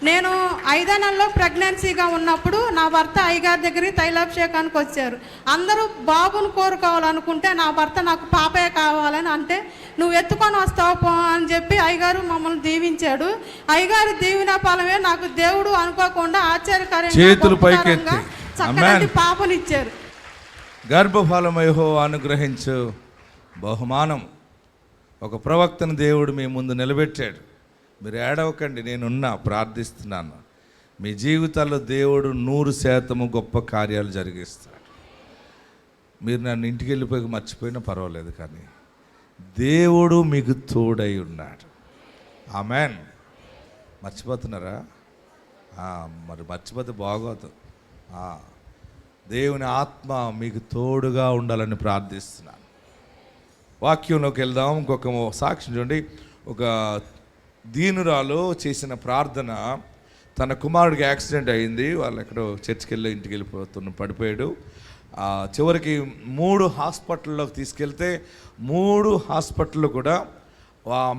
నేను 5వ నెలలో ప్రెగ్నెన్సీగా ఉన్నప్పుడు నా భర్త అయ్యగారి దగ్గరికి తైలాభిషేకానికి వచ్చారు. అందరూ బాబును కోరుకోవాలనుకుంటే నా భర్త నాకు పాపే కావాలని అంటే నువ్వు ఎత్తుకొని వస్తావు పో అని చెప్పి అయ్యగారు మమ్మల్ని దీవించాడు. అయ్యగారి దీవెన ఫలమే నాకు దేవుడు అనుకోకుండా ఆశ్చర్యకరంగా చక్కటి పాపనిచ్చారు. గర్భఫలం యెహోవా అనుగ్రహించు బహుమానం. ఒక ప్రవక్తను దేవుడు మీ ముందు నిలబెట్టాడు. మీరు ఏడవకండి, నేనున్నా, ప్రార్థిస్తున్నాను. మీ జీవితాల్లో దేవుడు 100% గొప్ప కార్యాలు జరిగిస్తాడు. మీరు నన్ను ఇంటికి వెళ్ళిపోయి మర్చిపోయినా పర్వాలేదు, కానీ దేవుడు మీకు తోడై ఉన్నాడు. ఆమెన్. మర్చిపోతున్నారా? మరి మర్చిపోతే బాగోదు. దేవుని ఆత్మ మీకు తోడుగా ఉండాలని ప్రార్థిస్తున్నాను. వాక్యంలోకి వెళ్దాం. ఇంకొక సాక్షి చూడండి. ఒక దీనురాలు చేసిన ప్రార్థన, తన కుమారుడికి యాక్సిడెంట్ అయింది, వాళ్ళు ఎక్కడో చర్చికి వెళ్ళి ఇంటికి పడిపోయాడు. చివరికి 3 హాస్పిటల్లోకి తీసుకెళ్తే 3 హాస్పిటల్లో కూడా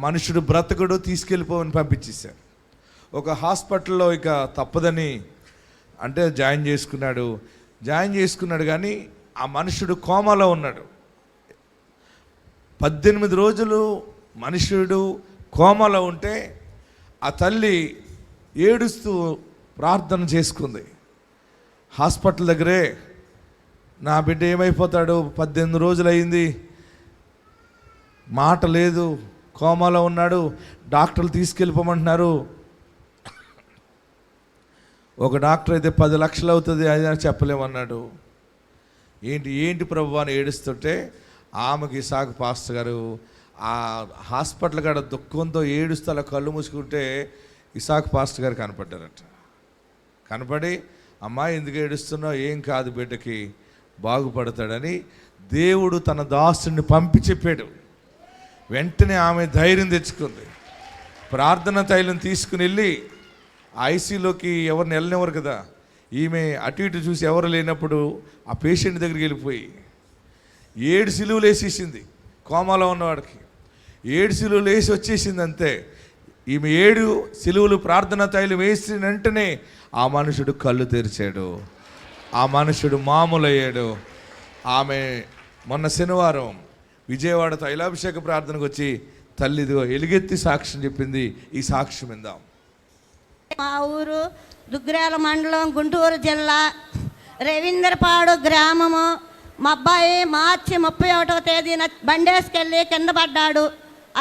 మనుషుడు బ్రతకుడు, తీసుకెళ్ళిపోవని పంపించేశారు. ఒక హాస్పిటల్లో ఇక తప్పదని అంటే జాయిన్ చేసుకున్నాడు కానీ ఆ మనుషుడు కోమాలో ఉన్నాడు. 18 రోజులు మనుషుడు కోమాలో ఉంటే ఆ తల్లి ఏడుస్తూ ప్రార్థన చేసుకుంది. హాస్పిటల్ దగ్గరే, నా బిడ్డ ఏమైపోతాడు, 18 రోజులు అయింది, మాట లేదు, కోమాలో ఉన్నాడు, డాక్టర్లు తీసుకెళ్ళిపోమంటున్నారు. ఒక డాక్టర్ అయితే 10 లక్షలు అవుతుంది అని చెప్పలేమన్నాడు. ఏంటి ప్రభు అని ఏడుస్తుంటే ఆమెకి ఇసాకు పాస్టర్ గారు ఆ హాస్పిటల్ కాడ దుఃఖంతో ఏడుస్తూ అలా కళ్ళు మూసుకుంటే ఇసాకు పాస్టర్ గారు కనపడ్డారట. కనపడి, అమ్మాయి ఎందుకు ఏడుస్తున్నావు, ఏం కాదు, బిడ్డకి బాగుపడతాడని దేవుడు తన దాసుని పంపి చెప్పాడు. వెంటనే ఆమె ధైర్యం తెచ్చుకుంది. ప్రార్థన తైలం తీసుకుని వెళ్ళి ఐసీలోకి ఎవరిని వెళ్ళనివ్వరు కదా, ఈమె అటు ఇటు చూసి ఎవరు లేనప్పుడు ఆ పేషెంట్ దగ్గరికి వెళ్ళిపోయి 7 సిలువలు వేసేసింది. కోమాలో ఉన్నవాడికి 7 సిలువలు వేసి వచ్చేసింది అంతే. ఈమె 7 సిలువలు ప్రార్థన తైలం వేసిన వెంటనే ఆ మనుషుడు కళ్ళు తెరిచాడు, ఆ మనుషుడు మామూలయ్యాడు. ఆమె మొన్న శనివారం విజయవాడ తైలాభిషేక ప్రార్థనకు వచ్చి తల్లిదిగో ఎలుగెత్తి సాక్ష్యం చెప్పింది. ఈ సాక్ష్యం విందాం. మా ఊరు దుగ్గిరాల మండలం, గుంటూరు జిల్లా, రవీంద్రపాడు గ్రామము. మా అబ్బాయి మార్చి 31వ తేదీన బండేసుకెళ్ళి కింద పడ్డాడు.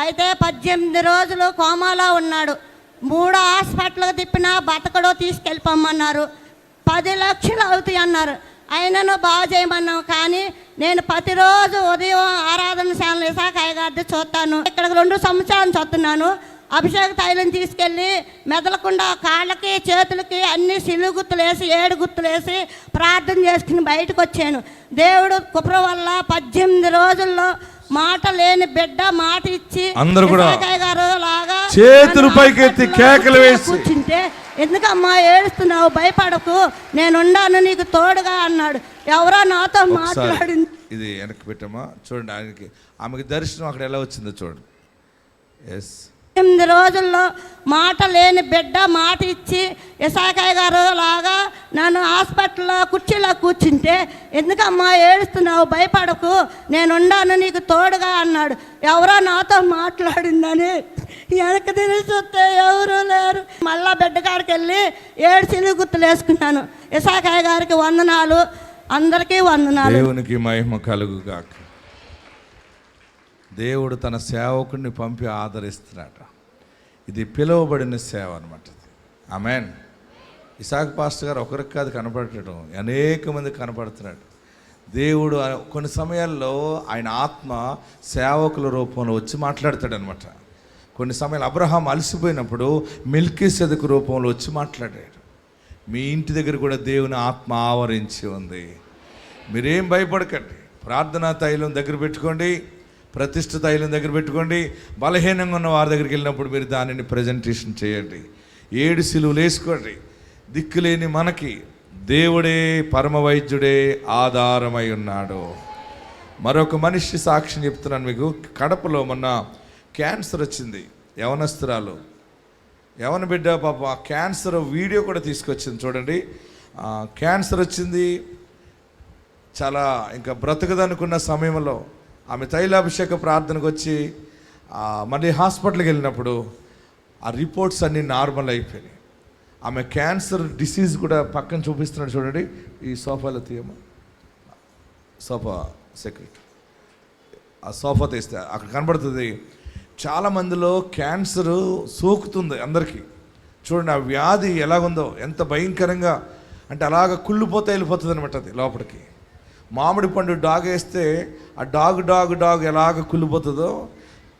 అయితే 18 రోజులు కోమాలో ఉన్నాడు. 3 హాస్పిటల్కి తిప్పినా బతకడో తీసుకెళ్ళిపోమన్నారు. 10 లక్షలు అవుతాయి అన్నారు. అయినను బాగు చేయమన్నాం. కానీ నేను ప్రతిరోజు ఉదయం ఆరాధన శాలలో ఇసాకయ్య గారిది చూస్తాను. ఇక్కడ 2 సంవత్సరాలు చూస్తున్నాను. అభిషేక తైలం తీసుకెళ్ళి మెదలకుండా కాళ్ళకి చేతులకి అన్ని సిలుగు గుర్తులు వేసి 7 గుర్తులు వేసి ప్రార్థన చేసుకుని బయటకు వచ్చాను. దేవుడు కృప వల్ల 18 రోజుల్లో మాట లేని బిడ్డ మాట ఇచ్చి అందరూ కూడా గారు లాగా చేతులు పైకెత్తి కేకలు వేసి కూర్చుంటే, ఎందుకమ్మా ఏడుస్తున్నావు, భయపడకు, నేనున్నాను నీకు తోడుగా అన్నాడు. ఎవరో నాతో మాట్లాడింది. ఇది వెనక్కి పెట్టమ్మా, చూడండి. ఆయనకి ఆమెకి దర్శనం అక్కడ ఎలా వచ్చిందో చూడండి. ఎస్, 8 రోజుల్లో మాట లేని బిడ్డ మాట ఇచ్చి ఇసాకయ్య గారు లాగా నన్ను హాస్పిటల్లో కుర్చీలో కూర్చుంటే, ఎందుకమ్మా ఏడుస్తున్నావు, భయపడకు, నేనున్నాను నీకు తోడుగా అన్నాడు. ఎవరో నాతో మాట్లాడిందని వెనక్కి తిరిగి చూస్తే ఎవరూ లేరు. మళ్ళా బిడ్డ కాడికి వెళ్ళి 7 సిలుగు గుర్తులు వేసుకున్నాను. ఇసాకయ్య గారికి వందనాలు, అందరికీ వందనాలు. దేవునికి మహిమ కలుగుగాక. దేవుడు తన సేవకుడిని పంపి ఆదరిస్తున్నాడు. ఇది పిలువబడిన సేవ అనమాట. ఆమెన్. ఇసాక్ పాస్టర్ గారు ఒకరికి కాదు కనపడటం, అనేక మంది కనపడుతున్నాడు. దేవుడు కొన్ని సమయాల్లో ఆయన ఆత్మ సేవకుల రూపంలో వచ్చి మాట్లాడతాడు అనమాట. కొన్ని సమయాలు అబ్రహాం అలసిపోయినప్పుడు మెల్కీసెదెకు రూపంలో వచ్చి మాట్లాడాడు. మీ ఇంటి దగ్గర కూడా దేవుని ఆత్మ ఆవరించి ఉంది. మీరేం భయపడకండి. ప్రార్థనా తైలం దగ్గర పెట్టుకోండి, ప్రతిష్ఠ తైలం దగ్గర పెట్టుకోండి. బలహీనంగా ఉన్న వారి దగ్గరికి వెళ్ళినప్పుడు మీరు దానిని ప్రజెంటేషన్ చేయండి. 7 సిలువలు వేసుకోండి. దిక్కులేని మనకి దేవుడే పరమ వైద్యుడే ఆధారమై ఉన్నాడు. మరొక మనిషి సాక్ష్యం చెప్తున్నాను మీకు. కడపలో మొన్న క్యాన్సర్ వచ్చింది. యవనస్తురాలు, యవన బిడ్డ పాప క్యాన్సర్ వీడియో కూడా తీసుకొచ్చింది చూడండి. క్యాన్సర్ వచ్చింది, చాలా ఇంకా బ్రతకదనుకున్న సమయంలో ఆమె తైలాభిషేక ప్రార్థనకు వచ్చి మళ్ళీ హాస్పిటల్కి వెళ్ళినప్పుడు ఆ రిపోర్ట్స్ అన్నీ నార్మల్ అయిపోయినాయి. ఆమె క్యాన్సర్ డిసీజ్ కూడా పక్కన చూపిస్తున్నాడు చూడండి. ఈ సోఫాలో తీయమ్మా, సోఫా సెక్రటరీ, ఆ సోఫా తీస్తే అక్కడ కనబడుతుంది. చాలామందిలో క్యాన్సర్ సోకుతుంది అందరికీ. చూడండి ఆ వ్యాధి ఎలాగుందో, ఎంత భయంకరంగా అంటే అలాగ కుళ్ళిపోతే వెళ్ళిపోతుంది అనమాట. అది లోపలికి మామిడి పండు డాగ్ వేస్తే ఆ డాగ్ ఎలాగ కుళ్ళిపోతుందో,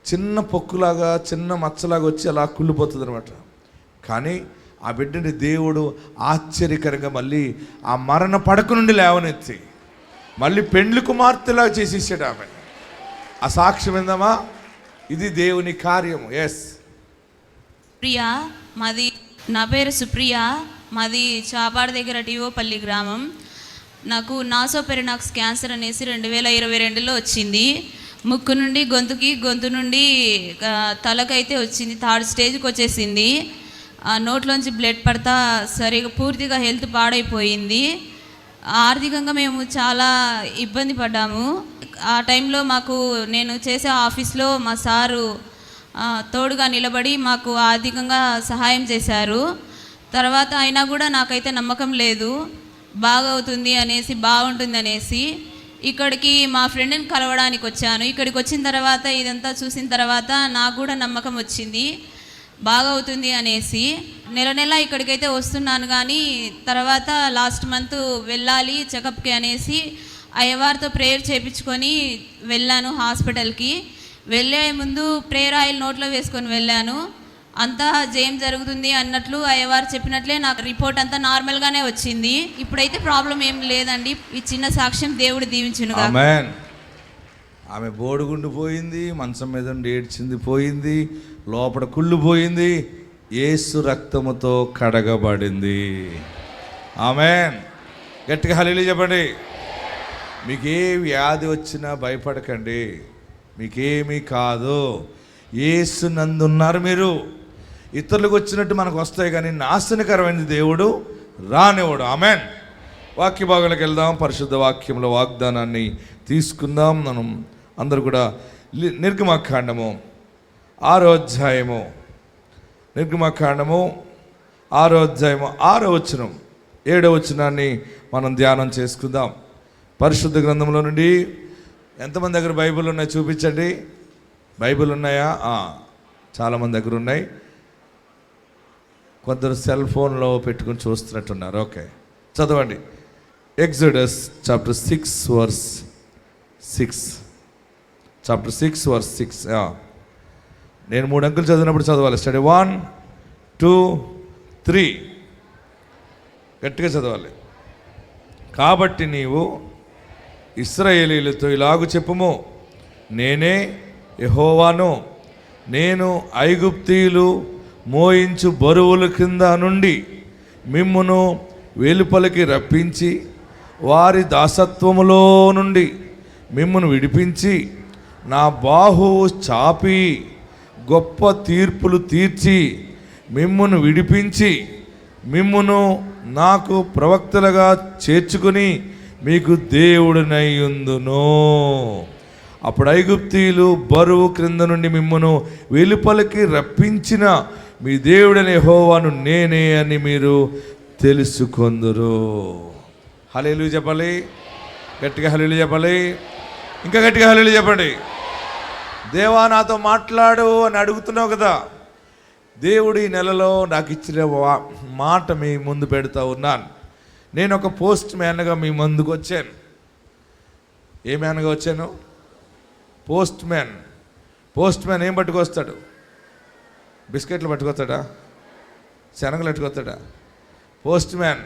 చిన్న పొక్కులాగా చిన్న మచ్చలాగా వచ్చి అలా కుళ్ళిపోతుంది అనమాట. కానీ ఆ బిడ్డని దేవుడు ఆశ్చర్యకరంగా మళ్ళీ ఆ మరణ పడక నుండి లేవనెత్తి మళ్ళీ పెండ్లి కుమార్తెలాగా చేసేసాడు ఆమె. ఆ సాక్ష్యం ఏందమ్మా? ఇది దేవుని కార్యము. ఎస్. ప్రియా, నా పేరు సుప్రియ, మాది చాపాడు దగ్గర టీఓపల్లి గ్రామం. నాకు నాసోపెరినాక్స్ క్యాన్సర్ అనేసి 2022లో వచ్చింది. ముక్కు నుండి గొంతు నుండి తలకైతే వచ్చింది. 3rd స్టేజ్కి వచ్చేసింది. నోట్లోంచి బ్లడ్ పడతా సరిగా పూర్తిగా హెల్త్ పాడైపోయింది. ఆర్థికంగా మేము చాలా ఇబ్బంది పడ్డాము. ఆ టైంలో నేను చేసే ఆఫీస్లో మా సారు తోడుగా నిలబడి మాకు ఆర్థికంగా సహాయం చేశారు. తర్వాత అయినా కూడా నాకైతే నమ్మకం లేదు, బాగవుతుంది అనేసి, బాగుంటుంది అనేసి ఇక్కడికి మా ఫ్రెండ్ని కలవడానికి వచ్చాను. ఇక్కడికి వచ్చిన తర్వాత ఇదంతా చూసిన తర్వాత నాకు కూడా నమ్మకం వచ్చింది, బాగవుతుంది అనేసి. నెల ఇక్కడికైతే వస్తున్నాను. కానీ తర్వాత లాస్ట్ మంత్ వెళ్ళాలి చెకప్కి అనేసి అయ్యవారితో ప్రేయర్ చేయించుకొని వెళ్ళాను హాస్పిటల్కి. వెళ్ళే ముందు ప్రేయర్ ఆయిల్ నోట్లో వేసుకొని వెళ్ళాను. అంతా జయం జరుగుతుంది అన్నట్లు అయ్యవారు చెప్పినట్లే నాకు రిపోర్ట్ అంతా నార్మల్గానే వచ్చింది. ఇప్పుడైతే ప్రాబ్లం ఏం లేదండి. ఈ చిన్న సాక్ష్యం దేవుడు దీవించునుగా. ఆమేన్. ఆమె బోడుగుండు పోయింది, మంచం మీద ఉండి ఏడ్చింది పోయింది, లోపల కుళ్ళు పోయింది, యేసు రక్తముతో కడగబడింది. ఆమేన్. గట్టిగా హల్లెలూయా చెప్పండి. మీకు ఏ వ్యాధి వచ్చినా భయపడకండి, మీకేమీ కాదు. యేసు నందున్నారు మీరు. ఇతరులకు వచ్చినట్టు మనకు వస్తాయి కానీ నాశనకరమైన దేవుడు రానివాడు. ఆమేన్. వాక్య భాగాలకు వెళ్దాం. పరిశుద్ధ వాక్యంలో వాగ్దానాన్ని తీసుకుందాం. మనం అందరూ కూడా నిర్గమకాండము 6వ అధ్యాయము, నిర్గమకాండము 6వ అధ్యాయము 6వ వచనం 7వ వచనాన్ని మనం ధ్యానం చేసుకుందాం. పరిశుద్ధ గ్రంథంలో నుండి. ఎంతమంది దగ్గర బైబిల్ ఉన్నాయి చూపించండి. బైబిల్ ఉన్నాయా? చాలామంది దగ్గర ఉన్నాయి. కొందరు సెల్ ఫోన్లో పెట్టుకుని చూస్తున్నట్టున్నారు. ఓకే, చదవండి. Exodus chapter 6 verse 6. Chapter 6 verse 6. నేను 3 అంకెలు చదివినప్పుడు చదవాలి. స్టడీ 1 2 3 గట్టిగా చదవాలి. కాబట్టి నీవు ఇశ్రాయేలీయులతో ఇలాగు చెప్పుము, నేనే యెహోవాను. నేను ఐగుప్తీయులు మోయించు బరువుల కింద నుండి మిమ్మును వెలుపలికి రప్పించి వారి దాసత్వములో నుండి మిమ్మును విడిపించి నా బాహువు చాపి గొప్ప తీర్పులు తీర్చి మిమ్మును విడిపించి మిమ్మును నాకు ప్రవక్తలుగా చేర్చుకుని మీకు దేవుడినయ్యుందును. అప్పుడు ఐగుప్తీయులు బరువు క్రింద నుండి మిమ్మును వెలుపలికి రప్పించిన మీ దేవుడైన యెహోవాను నేనే అని మీరు తెలుసుకొందురు. హల్లెలూయా చెప్పాలి, గట్టిగా హల్లెలూయా చెప్పాలి, ఇంకా గట్టిగా హల్లెలూయా చెప్పండి. దేవా నాతో మాట్లాడు అని అడుగుతున్నావు కదా. దేవుడు ఈ నెలలో నాకు ఇచ్చిన మాట మీ ముందు పెడతా ఉన్నాను. నేను ఒక పోస్ట్ మ్యాన్గా మీ ముందుకు వచ్చాను. ఏ మ్యాన్గా వచ్చాను? Post man. పోస్ట్ మ్యాన్ ఏం పట్టుకొస్తాడు? బిస్కెట్లు పట్టుకొస్తాడా? శనగలు పట్టుకొస్తాడా? పోస్ట్ మ్యాన్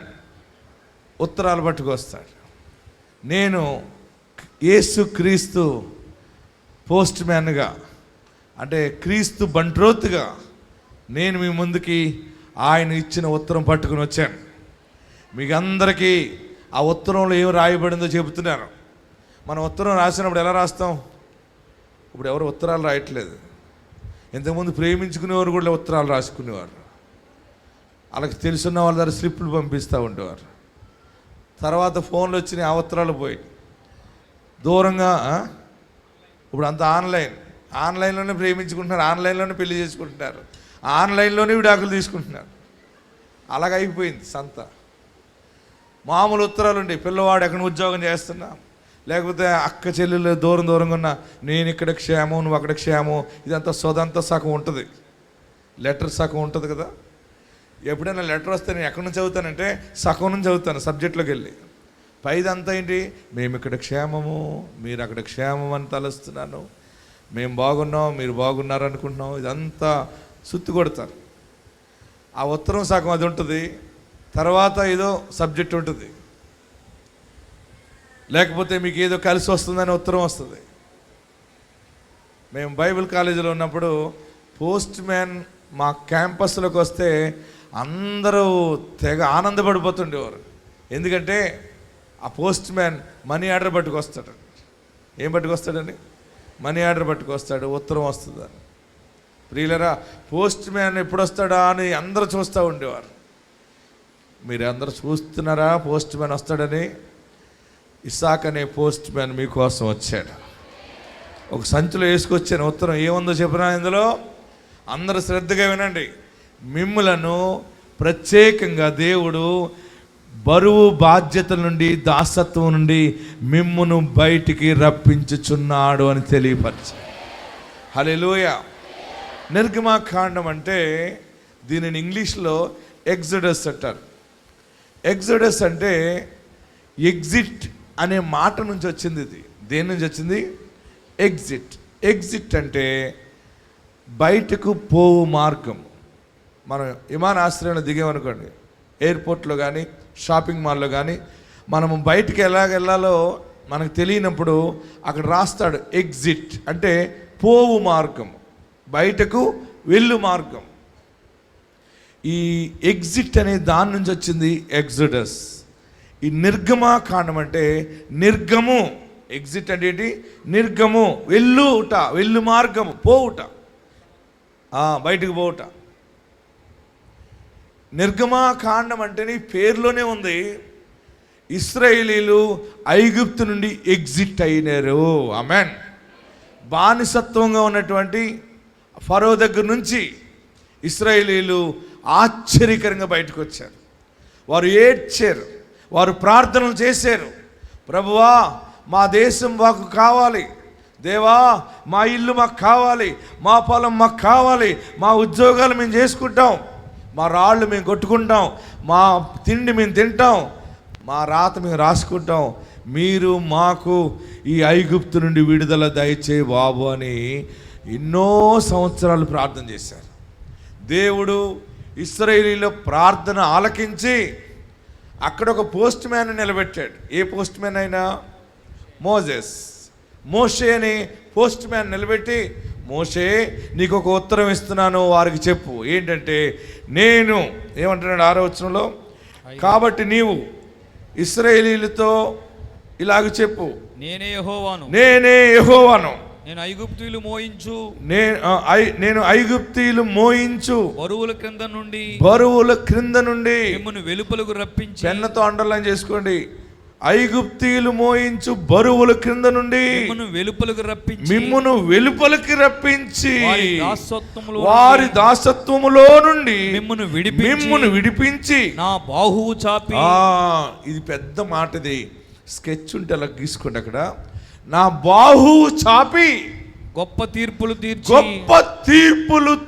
ఉత్తరాలు పట్టుకొస్తాడు. నేను యేసు క్రీస్తు పోస్ట్ మ్యాన్గా, అంటే క్రీస్తు బంట్రోతుగా నేను మీ ముందుకి ఆయన ఇచ్చిన ఉత్తరం పట్టుకుని వచ్చాను. మీకు అందరికీ ఆ ఉత్తరంలో ఏం రాయబడిందో చెబుతున్నాను. మనం ఉత్తరం రాసినప్పుడు ఎలా రాస్తాం? ఇప్పుడు ఎవరు ఉత్తరాలు రాయట్లేదు. ఇంతకుముందు ప్రేమించుకునేవారు కూడా ఉత్తరాలు రాసుకునేవారు. వాళ్ళకి తెలుసున్న వాళ్ళ దగ్గర స్లిప్లు పంపిస్తూ ఉండేవారు. తర్వాత ఫోన్లు వచ్చినాయి, ఆ ఉత్తరాలు పోయి దూరంగా. ఇప్పుడు అంతా ఆన్లైన్లోనే ప్రేమించుకుంటున్నారు, ఆన్లైన్లోనే పెళ్లి చేసుకుంటున్నారు, ఆన్లైన్లోనే విడాకులు తీసుకుంటున్నారు. అలాగైపోయింది సంత. మామూలు ఉత్తరాలు ఉండే, పిల్లవాడు ఎక్కడ ఉద్యోగం చేస్తున్నా, లేకపోతే అక్క చెల్లెలు దూరంగా ఉన్నా, నేను ఇక్కడ క్షేమం, నువ్వు అక్కడ క్షేమం, ఇదంతా సొదంతా సగం ఉంటుంది, లెటర్ సగం ఉంటుంది కదా. ఎప్పుడైనా లెటర్ వస్తే నేను ఎక్కడి నుంచి చదువుతానంటే సగం నుంచి చదువుతాను సబ్జెక్ట్లోకి వెళ్ళి. పైదంతా ఏంటి? మేము ఇక్కడ క్షేమము, మీరు అక్కడ క్షేమం అని తలుస్తున్నాను, మేము బాగున్నాం, మీరు బాగున్నారు అనుకుంటున్నాం, ఇదంతా సుత్తి కొడతారు. ఆ ఉత్తరం సగం అది ఉంటుంది, తర్వాత ఏదో సబ్జెక్ట్ ఉంటుంది, లేకపోతే మీకు ఏదో కలిసి వస్తుందని ఉత్తరం వస్తుంది. మేము బైబిల్ కాలేజీలో ఉన్నప్పుడు పోస్ట్ మ్యాన్ మా క్యాంపస్లోకి వస్తే అందరూ తెగ ఆనందపడిపోతుండేవారు. ఎందుకంటే ఆ పోస్ట్ మ్యాన్ మనీ ఆర్డర్ పట్టుకొస్తాడు. ఏం పట్టుకొస్తాడని? మనీ ఆర్డర్ పట్టుకొస్తాడు, ఉత్తరం వస్తుందని. ప్రియులరా, పోస్ట్ మ్యాన్ ఎప్పుడు వస్తాడా అని అందరూ చూస్తూ ఉండేవారు. మీరు అందరూ చూస్తున్నారా పోస్ట్ మ్యాన్ వస్తాడని? ఇస్సాక్ అనే పోస్ట్ మ్యాన్ మీకోసం వచ్చాడు. ఒక సంచిలో వేసుకొచ్చాను ఉత్తరం. ఏముందో చెప్పినా ఇందులో? అందరూ శ్రద్ధగా వినండి. మిమ్ములను ప్రత్యేకంగా దేవుడు బరువు బాధ్యతల నుండి, దాసత్వం నుండి మిమ్మును బయటికి రప్పించుచున్నాడు అని తెలియపరిచాడు. హల్లెలూయా. నిర్గమకాండం అంటే దీనిని ఇంగ్లీష్లో ఎగ్జోడస్ అంటారు. ఎగ్జోడస్ అంటే ఎగ్జిట్ అనే మాట నుంచి వచ్చింది. ఇది దేని నుంచి వచ్చింది? ఎగ్జిట్. ఎగ్జిట్ అంటే బయటకు పోవు మార్గం. మనం విమానాశ్రయంలో దిగామనుకోండి, ఎయిర్పోర్ట్లో కానీ షాపింగ్ మాల్లో కానీ మనము బయటికి వెళ్ళాలో మనకు తెలియనప్పుడు అక్కడ రాస్తాడు ఎగ్జిట్ అంటే పోవు మార్గం, బయటకు వెళ్ళు మార్గం. ఈ ఎగ్జిట్ అనే దాని నుంచి వచ్చింది ఎగ్జోడస్. ఈ నిర్గమకాండం అంటే నిర్గము. ఎగ్జిట్ అంటే ఏంటి? నిర్గము, వెళ్ళుట, వెళ్ళు మార్గము, పోవుట, బయటకు పోవుట. నిర్గమకాండం అంటే నీ పేరులోనే ఉంది. ఇశ్రాయేలీలు ఐగుప్తు నుండి ఎగ్జిట్ అయినారు. ఆమేన్. బానిసత్వంగా ఉన్నటువంటి ఫరో దగ్గర నుంచి ఇశ్రాయేలీలు ఆశ్చర్యకరంగా బయటకు వచ్చారు. వారు ఏడ్చారు, వారు ప్రార్థనలు చేశారు. ప్రభువా మా దేశం మాకు కావాలి, దేవా మా ఇల్లు మాకు కావాలి, మా పొలం మాకు కావాలి, మా ఉద్యోగాలు మేము చేసుకుంటాం, మా రాళ్ళు మేము కొట్టుకుంటాం, మా తిండి మేము తింటాం, మా రాత మేము రాసుకుంటాం, మీరు మాకు ఈ ఐగుప్తు నుండి విడుదల దయచేయి బాబు అని ఎన్నో సంవత్సరాలు ప్రార్థన చేశారు. దేవుడు ఇశ్రాయేలీయుల ప్రార్థన ఆలకించి అక్కడ ఒక పోస్ట్ మ్యాన్ నిలబెట్టాడు. ఏ పోస్ట్ మ్యాన్ అయినా? మోషే అని పోస్ట్ మ్యాన్ నిలబెట్టి, మోషే నీకు ఒక ఉత్తరం ఇస్తున్నాను, వారికి చెప్పు. ఏంటంటే, నేను ఏమంటున్నాడు 6వ వచనంలో, కాబట్టి నీవు ఇశ్రాయేలీయులతో ఇలాగ చెప్పు, నేనే యెహోవాను, నేను ఐగుప్తీయులు మోయించు బరువుల క్రింద నుండి మిమ్మును వెలుపలకు రప్పించి, పెన్నతో అండర్లైన్ చేసుకోండి, ఐగుప్తీయులు మోయించు బరువుల క్రింద నుండి మిమ్మును వెలుపలికి రప్పించి వారి దాసత్వములో నుండి మిమ్మును విడిపించి నా బాహువు చాపి. ఇది పెద్ద మాట, ఇది స్కెచ్ ఉంటే అలా గీసుకోండి. అక్కడ నా బాహువు చాపి గొప్ప తీర్పులు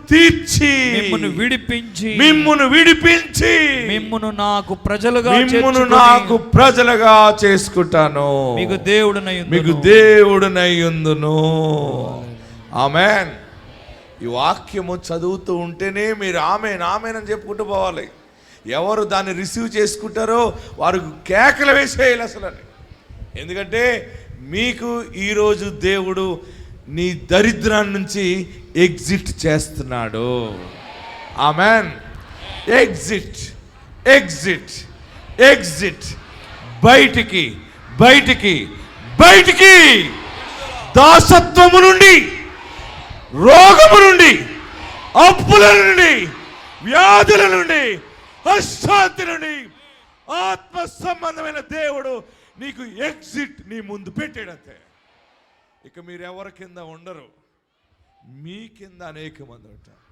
తీర్చి మిమ్మును విడిపించి మిమ్మును నాకు ప్రజలుగా చేసుకుంటాను, మీకు దేవుడునయ్యుందును. ఆమేన్. ఈ వాక్యము చదువుతూ ఉంటేనే మీరు ఆమేన్ ఆమేన్ అని చెప్పుకుంటూ పోవాలి. ఎవరు దాన్ని రిసీవ్ చేసుకుంటారో వారు కేకలు వేసేయాలి అసలు. ఎందుకంటే మీకు ఈరోజు దేవుడు నీ దరిద్రాన్ని నుంచి ఎగ్జిట్ చేస్తున్నాడు. ఆమేన్. ఎగ్జిట్ బయటికి దాసత్వము నుండి, రోగము నుండి, అప్పుల నుండి, వ్యాధుల నుండి, అశాంతి నుండి ఆత్మ సంబంధమైన దేవుడు నీకు ఎగ్జిట్ నీ ముందు పెట్టాడంతే. ఇక మీరు ఎవరి కింద ఉండరు, మీ కింద అనేక మంది ఉంటారు.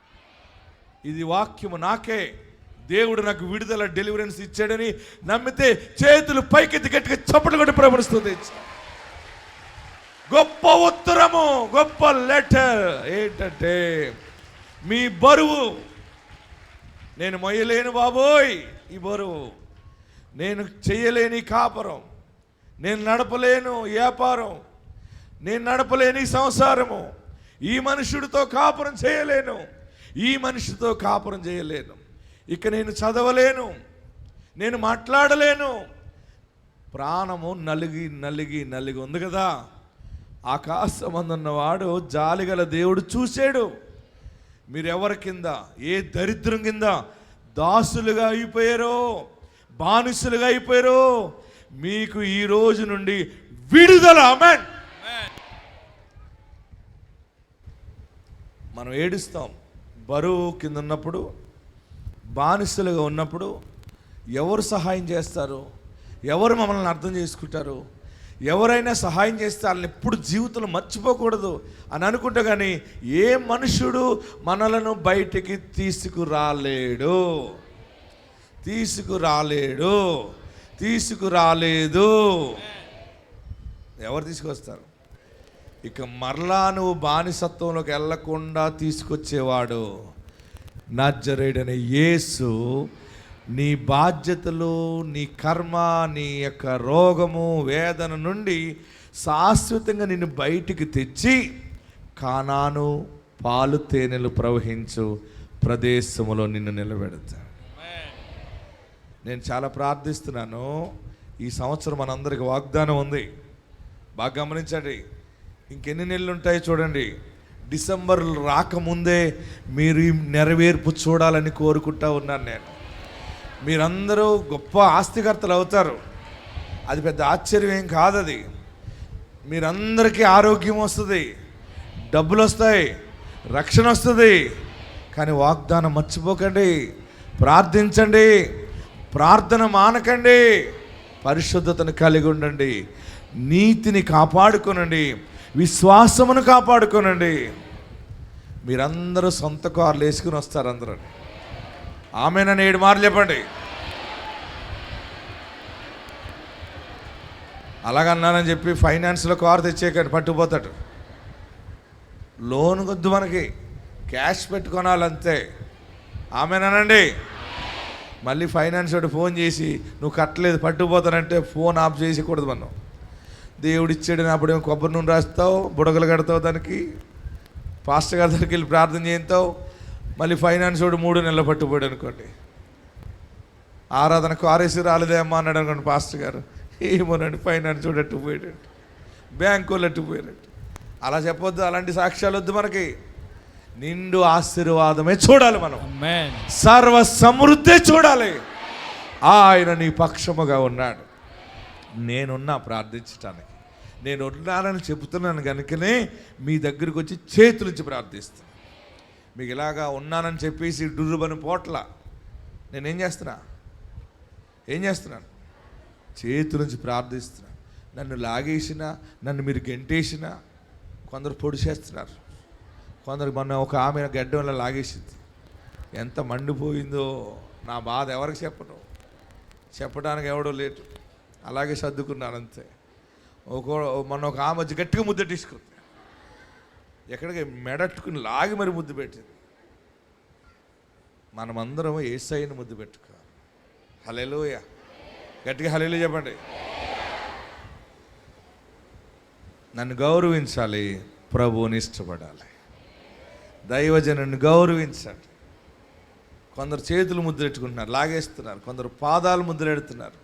ఇది వాక్యము నాకే దేవుడు నాకు విడుదల డెలివరెన్స్ ఇచ్చాడని నమ్మితే చేతులు పైకెత్తి గట్టిగా చప్పట్లు కొట్టి ప్రభుత్వం. గొప్ప ఉత్తరము, గొప్ప లెటర్ ఏంటంటే, మీ బరువు నేను మొయ్యలేను బాబోయ్, ఈ బరువు నేను చెయ్యలేని కాపురం, నేను నడపలేను వ్యాపారం, నేను నడపలేని సంసారము, ఈ మనుషుడితో కాపురం చేయలేను, ఈ మనిషితో కాపురం చేయలేను, ఇక నేను చదవలేను, నేను మాట్లాడలేను. ప్రాణము నలిగి ఉంది కదా. ఆకాశమందున్నవాడు జాలిగల దేవుడు చూశాడు. మీరెవరి కింద, ఏ దరిద్రం కింద దాసులుగా అయిపోయారో, బానిసలుగా అయిపోయారో, మీకు ఈ రోజు నుండి విడుదల. ఆమేన్. మనం ఏడుస్తాం బరువు కింద ఉన్నప్పుడు, బానిసలుగా ఉన్నప్పుడు. ఎవరు సహాయం చేస్తారు? ఎవరు మమ్మల్ని అర్థం చేసుకుంటారు? ఎవరైనా సహాయం చేస్తే వాళ్ళని ఎప్పుడు జీవితంలో మర్చిపోకూడదు అని అనుకుంటా. కానీ ఏ మనుషుడు మనలను బయటికి తీసుకురాలేడు. ఎవరు తీసుకొస్తారు? ఇక మరలా నువ్వు బానిసత్వంలోకి వెళ్ళకుండా తీసుకొచ్చేవాడు నజరేయుడైన యేసు. నీ బాధ్యతలు, నీ కర్మ, నీ యొక్క రోగము, వేదన నుండి శాశ్వతంగా నిన్ను బయటికి తెచ్చి కానాను పాలు తేనెలు ప్రవహించు ప్రదేశములో నిన్ను నిలబెడతాడు. నేను చాలా ప్రార్థిస్తున్నాను. ఈ సంవత్సరం మనందరికి వాగ్దానం ఉంది, బాగా గమనించండి. ఇంకెన్ని నెలలు ఉంటాయో చూడండి. డిసెంబర్ రాకముందే మీరు ఈ నెరవేర్పు చూడాలని కోరుకుంటా ఉన్నాను నేను. మీరందరూ గొప్ప ఆస్తికర్తలు అవుతారు, అది పెద్ద ఆశ్చర్యం ఏం కాదు. అది మీరందరికీ ఆరోగ్యం వస్తుంది, డబ్బులు వస్తాయి, రక్షణ వస్తుంది. కానీ వాగ్దానం మర్చిపోకండి, ప్రార్థించండి, ప్రార్థన మానకండి, పరిశుద్ధతను కలిగి ఉండండి, నీతిని కాపాడుకోనండి, విశ్వాసమును కాపాడుకోనండి. మీరందరూ సొంత కార్లు వేసుకుని వస్తారు అందరూ. ఆమేనని 7 మార్లు చెప్పండి. అలాగన్నానని చెప్పి ఫైనాన్స్లో కారు తెచ్చేయకండి, పట్టుకుపోతాడు. లోన్ వద్దు, మనకి క్యాష్ పెట్టుకోనాలంతే. ఆమెనండి. మళ్ళీ ఫైనాన్స్ వాడు ఫోన్ చేసి నువ్వు కట్టలేదు పట్టుకుపోతానంటే ఫోన్ ఆఫ్ చేసేకూడదు. మనం దేవుడు ఇచ్చాడు అప్పుడేమో కొబ్బరి నూనె రాస్తావు, బుడగలు కడతావు, దానికి పాస్టర్ గారి దగ్గరికి వెళ్ళి ప్రార్థన చేస్తావు. మళ్ళీ ఫైనాన్స్ వాడు 3 నెలలు పట్టుకుపోయాడు అనుకోండి, ఆరాధనకు ఆర్ఎస్సీ రాలేదే అమ్మా అన్నాడు అనుకోండి పాస్టర్ గారు, ఏమోనండి ఫైనాన్స్ వాడు అట్టుకుపోయాడు, బ్యాంకు వాళ్ళు అట్టుకుపోయాడు. అలా చెప్పొద్దు, అలాంటి సాక్ష్యాలు వద్దు మనకి. నిండు ఆశీర్వాదమే చూడాలి మనం, సర్వ సమృద్ధి చూడాలి. ఆయన నీ పక్షముగా ఉన్నాడు. నేనున్నా ప్రార్థించటానికి, నేను ఉన్నానని చెబుతున్నాను కనుకనే మీ దగ్గరికి వచ్చి చేతులుంచి ప్రార్థిస్తాను. మీకు ఇలాగా ఉన్నానని చెప్పేసి డుర్రుబని పోట్ల నేనేం చేస్తున్నాను? చేతులుంచి ప్రార్థిస్తున్నాను. నన్ను లాగేసినా, నన్ను మీరు గెంటేసినా కొందరు పొడిచేస్తున్నారు, కొందరు మొన్న ఒక ఆమె గడ్డ వల్ల లాగేసింది, ఎంత మండిపోయిందో. నా బాధ ఎవరికి చెప్పడానికి ఎవడో లేటు, అలాగే సర్దుకున్నాను అంతే. మొన్న ఒక ఆమె వచ్చి గట్టిగా ముద్ద తీసుకుంది, ఎక్కడికి మెడట్టుకుని లాగి మరి ముద్దు పెట్టింది. మనమందరం యేసయ్యను ముద్దు పెట్టుకోవాలి. హల్లెలూయా, గట్టిగా హల్లెలూయా చెప్పండి. నన్ను గౌరవించాలి, ప్రభువుని ఇష్టపడాలి, దైవజనుని గౌరవించండి. కొందరు చేతులు ముద్రెట్టుకుంటున్నారు, లాగేస్తున్నారు, కొందరు పాదాలు ముద్రెడుతున్నారు.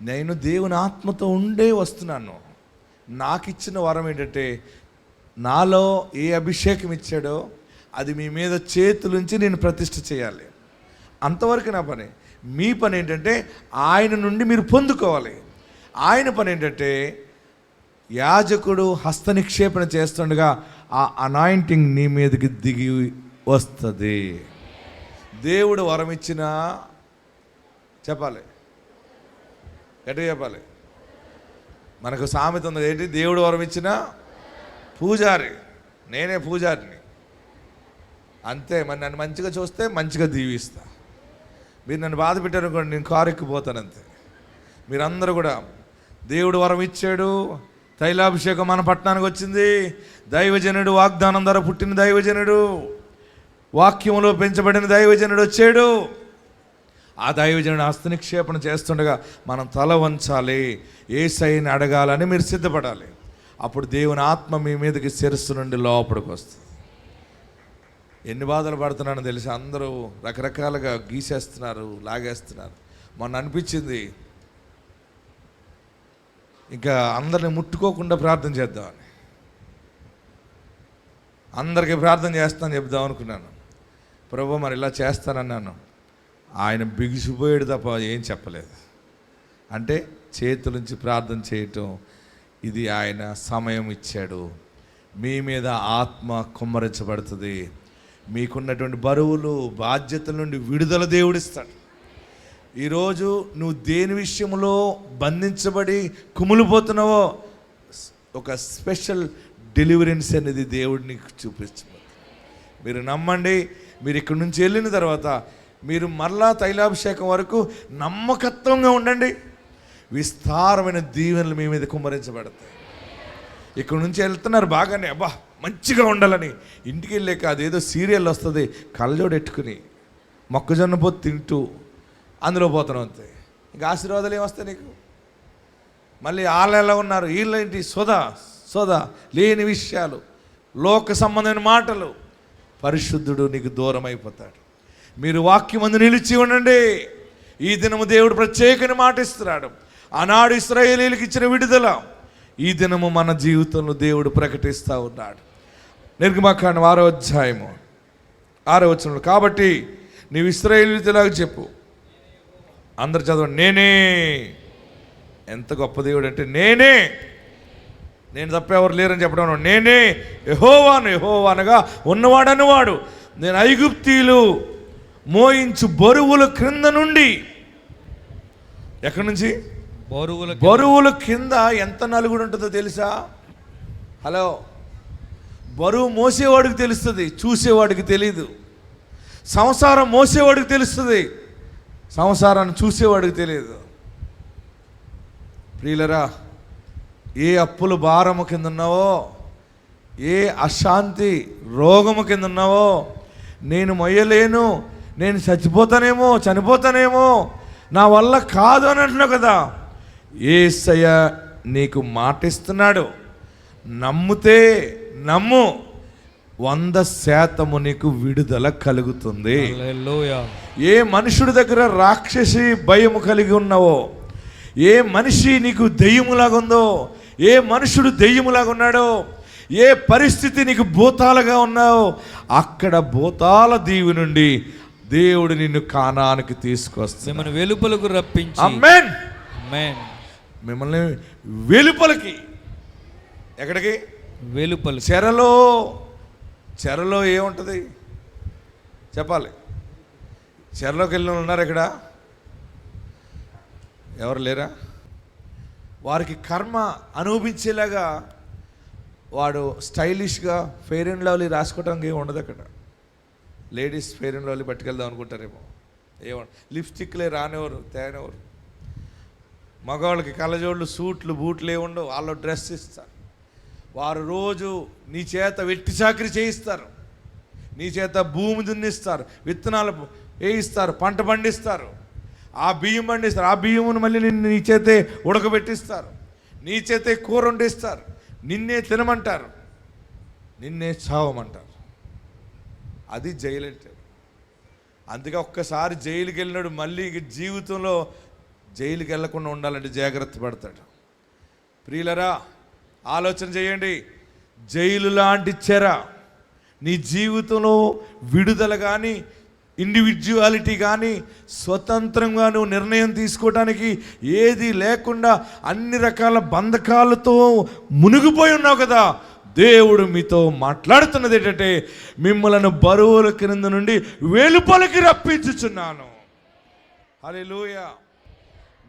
నేను దేవుని ఆత్మతో ఉండే వస్తున్నాను. నాకు ఇచ్చిన వరం ఏంటంటే, నాలో ఏ అభిషేకం ఇచ్చాడో అది మీ మీద చేతులుంచి నేను ప్రతిష్ఠ చేయాలి. అంతవరకు నా పని. మీ పని ఏంటంటే ఆయన నుండి మీరు పొందుకోవాలి. ఆయన పని ఏంటంటే యాజకుడు హస్త నిక్షేపణ చేస్తుండగా ఆ అనాయింటింగ్ నీ మీదకి దిగి వస్తుంది. దేవుడు వరం ఇచ్చినా చెప్పాలి, ఎట్లా చెప్పాలి? మనకు సామెత ఉంది ఏంటి? దేవుడు వరం ఇచ్చినా పూజారి, నేనే పూజారిని అంతే. మరి నన్ను మంచిగా చూస్తే మంచిగా దీవిస్తా. మీరు నన్ను బాధ పెట్టారనుకోండి, నేను కారు ఎక్కిపోతాను అంతే. మీరందరూ కూడా దేవుడు వరం ఇచ్చాడు, తైలాభిషేకం మన పట్టణానికి వచ్చింది. దైవజనుడు, వాగ్దానం ద్వారా పుట్టిన దైవజనుడు, వాక్యంలో పెంచబడిన దైవజనుడు వచ్చాడు. ఆ దైవజనుడు హస్తనిక్షేపణ చేస్తుండగా మనం తల వంచాలి, యేసయ్యని అడగాలని మీరు సిద్ధపడాలి. అప్పుడు దేవుని ఆత్మ మీ మీదకి శిరస్సు నుండి లోపలికి వస్తుంది. ఎన్ని బాధలు పడుతున్నానో తెలిసి అందరూ రకరకాలుగా గీసేస్తున్నారు, లాగేస్తున్నారు. మొన్న అనిపించింది ఇంకా అందరిని ముట్టుకోకుండా ప్రార్థన చేద్దామని, అందరికీ ప్రార్థన చేస్తానని చెప్దాం అనుకున్నాను. ప్రభు మరి ఇలా చేస్తానన్నాను, ఆయన బిగిసిపోయాడు తప్ప ఏం చెప్పలేదు. అంటే చేతులుంచి ప్రార్థన చేయటం, ఇది ఆయన సమయం ఇచ్చాడు. మీ మీద ఆత్మ కుమ్మరించబడుతుంది. మీకున్నటువంటి బరువులు, బాధ్యతల నుండి విడుదల దేవుడిస్తాడు. ఈరోజు నువ్వు దేని విషయంలో బంధించబడి కుమిలిపోతున్నావో ఒక స్పెషల్ డెలివరెన్స్ అనేది దేవుడు నీకు చూపిస్తుంది. మీరు నమ్మండి. మీరు ఇక్కడి నుంచి వెళ్ళిన తర్వాత మీరు మరలా తైలాభిషేకం వరకు నమ్మకత్వంగా ఉండండి. విస్తారమైన దీవెనలు మీ మీద కుమ్మరించబడతాయి. ఇక్కడ నుంచి వెళ్తున్నారు బాగానే, అబ్బా మంచిగా ఉండాలని, ఇంటికి వెళ్ళాక అదేదో సీరియల్ వస్తుంది, కళ్ళజోడెట్టుకుని మొక్కజొన్న పొత్తు తింటూ అందులో పోతున్నావు అంతే. ఇంకా ఆశీర్వాదాలు ఏమొస్తాయి నీకు? మళ్ళీ వాళ్ళు ఎలా ఉన్నారు, వీళ్ళేంటి సోదా లేని విషయాలు, లోక సంబంధమైన మాటలు. పరిశుద్ధుడు నీకు దూరం అయిపోతాడు. మీరు వాక్యమందు నిలిచి ఉండండి. ఈ దినము దేవుడు ప్రత్యేకమైన మాట ఇస్తున్నాడు. ఆనాడు ఇశ్రాయేలీయులకు ఇచ్చిన విడుదల ఈ దినము మన జీవితంలో దేవుడు ప్రకటిస్తూ ఉన్నాడు. నిర్గమకాండం 6వ అధ్యాయము 6వ వచనంలో, కాబట్టి నీవు ఇశ్రాయేలీయులలాగా చెప్పు. అందరు చదవండి, నేనే. ఎంత గొప్ప దేవుడు అంటే నేనే, నేను తప్ప ఎవరు లేరని చెప్పడం. నేనే యెహోవాను, యెహోవా అనగా ఉన్నవాడనువాడు. నేను ఐగుప్తీయులు మోయించు బరువుల క్రింద నుండి, ఎక్కడి నుంచి? బరువుల కింద ఎంత నలుగుడు ఉంటుందో తెలుసా? హలో, బరువు మోసేవాడికి తెలుస్తుంది, చూసేవాడికి తెలీదు. సంసారం మోసేవాడికి తెలుస్తుంది, సంసారాన్ని చూసేవాడికి తెలియదు. ప్రియులరా, ఏ అప్పుల భారము కింద ఉన్నావో, ఏ అశాంతి రోగము కింద ఉన్నావో, నేను మొయ్యలేను, నేను చనిపోతానేమో నా వల్ల కాదు అని అంటున్నావు కదా. యేసయ్య నీకు మాటిస్తున్నాడు, నమ్మితే నమ్ము, 100% నీకు విడుదల కలుగుతుంది. ఏ మనుషుడి దగ్గర రాక్షసి భయము కలిగి ఉన్నావో, ఏ మనిషి నీకు దెయ్యములాగా ఉందో, ఏ మనుషుడు దెయ్యములాగా ఉన్నాడో, ఏ పరిస్థితి నీకు భూతాలుగా ఉన్నావో, అక్కడ భూతాల దీవి నుండి దేవుడు నిన్ను కానానికి తీసుకొస్తాడు. మిమ్మల్ని వెలుపలకు రప్పించి, ఆమేన్ ఆమేన్, మిమ్మల్ని వెలుపలికి, ఎక్కడికి? వెలుపల. చెరలో ఏముంటుంది చెప్పాలి? చెరలోకి వెళ్ళిన ఉన్నారు ఇక్కడ? ఎవరు లేరా? వారికి కర్మ అనుభవించేలాగా వాడు స్టైలిష్గా ఫెయిర్ అండ్ లవ్లీ రాసుకోవడానికి ఏమి ఉండదు అక్కడ. లేడీస్ ఫెయిర్ అండ్ లవ్లీ పట్టుకెళ్దాం అనుకుంటారేమో, లిప్స్టిక్లే రానివ్వరు, తేనివ్వరు. మగవాళ్ళకి కళ్ళజోళ్ళు, సూట్లు, బూట్లు ఏముండవు, వాళ్ళు డ్రెస్ ఇస్తారు. వారు రోజు నీ చేత వెట్టి చాకరీ చేయిస్తారు, నీ చేత భూమి దున్నిస్తారు, విత్తనాలు వేయిస్తారు, పంట పండిస్తారు, ఆ బియ్యం పండిస్తారు, ఆ బియ్యమును మళ్ళీ నీ చేతే ఉడకబెట్టిస్తారు, నీ చేతే కూర వండిస్తారు, నిన్నే తినమంటారు, నిన్నే చావమంటారు. అది జైలు అంటే. అందుకే ఒక్కసారి జైలుకి వెళ్ళినాడు మళ్ళీ జీవితంలో జైలుకి వెళ్ళకుండా ఉండాలంటే జాగ్రత్త పడతాడు. ప్రియులరా, ఆలోచన చేయండి. జైలు లాంటి చెర నీ జీవితంలో విడుదల కానీ, ఇండివిజువాలిటీ కానీ, స్వతంత్రంగా నువ్వు నిర్ణయం తీసుకోవడానికి ఏది లేకుండా అన్ని రకాల బంధకాలతో మునిగిపోయి ఉన్నావు కదా. దేవుడు మీతో మాట్లాడుతున్నది ఏంటంటే, మిమ్మలను బరువుల క్రింద నుండి వెలుపలికి రప్పించుచున్నాను. హల్లెలూయా.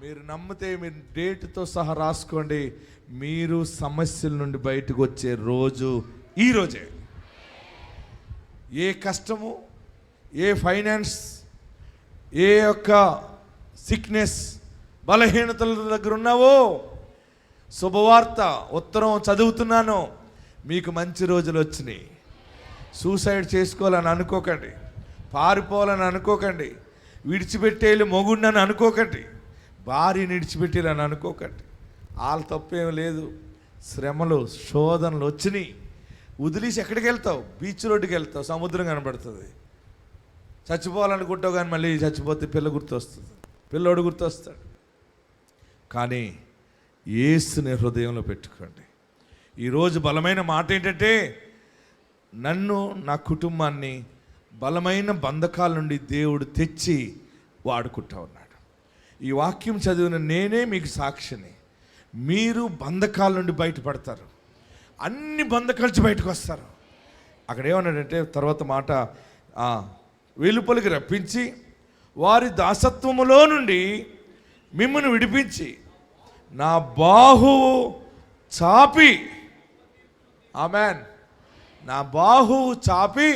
మీరు నమ్మితే మీరు డేట్తో సహా రాసుకోండి. మీరు సమస్యల నుండి బయటకు వచ్చే రోజు ఈరోజే. ఏ కష్టము, ఏ ఫైనాన్స్, ఏ యొక్క సిక్నెస్, బలహీనతల దగ్గర ఉన్నావో, శుభవార్త, ఉత్తరం చదువుతున్నాను, మీకు మంచి రోజులు వచ్చినాయి. సూసైడ్ చేసుకోవాలని అనుకోకండి, పారిపోవాలని అనుకోకండి, విడిచిపెట్టేళ్ళు మొగుడినని అనుకోకండి, భార్యని విడిచిపెట్టేయాలని అనుకోకండి. వాళ్ళ తప్పేం లేదు. శ్రమలు, శోధనలు వచ్చినాయి. వదిలేసి ఎక్కడికి వెళ్తావు? బీచ్ రోడ్డుకి వెళ్తావు, సముద్రం కనబడుతుంది. చచ్చిపోవాలనుకుంటావు కానీ మళ్ళీ చచ్చిపోతే పిల్ల గుర్తొస్తుంది, పిల్లోడు గుర్తొస్తాడు. కానీ యేసుని హృదయంలో పెట్టుకోండి. ఈరోజు బలమైన మాట ఏంటంటే, నన్ను, నా కుటుంబాన్ని బలమైన బంధకాల నుండి దేవుడు తెచ్చి వాడుకుంటా ఉన్నాడు. ఈ వాక్యం చదివిన నేనే మీకు సాక్షిని. మీరు బంధకాల నుండి బయటపడతారు, అన్ని బంధకాల్చి బయటకు వస్తారు. అక్కడ ఏమన్నాడంటే తర్వాత మాట, వెలుపలికి రప్పించి వారి దాసత్వములో నుండి మిమ్మల్ని విడిపించి నా బాహువు చాపి, ఆమేన్, నా బాహువు చాపి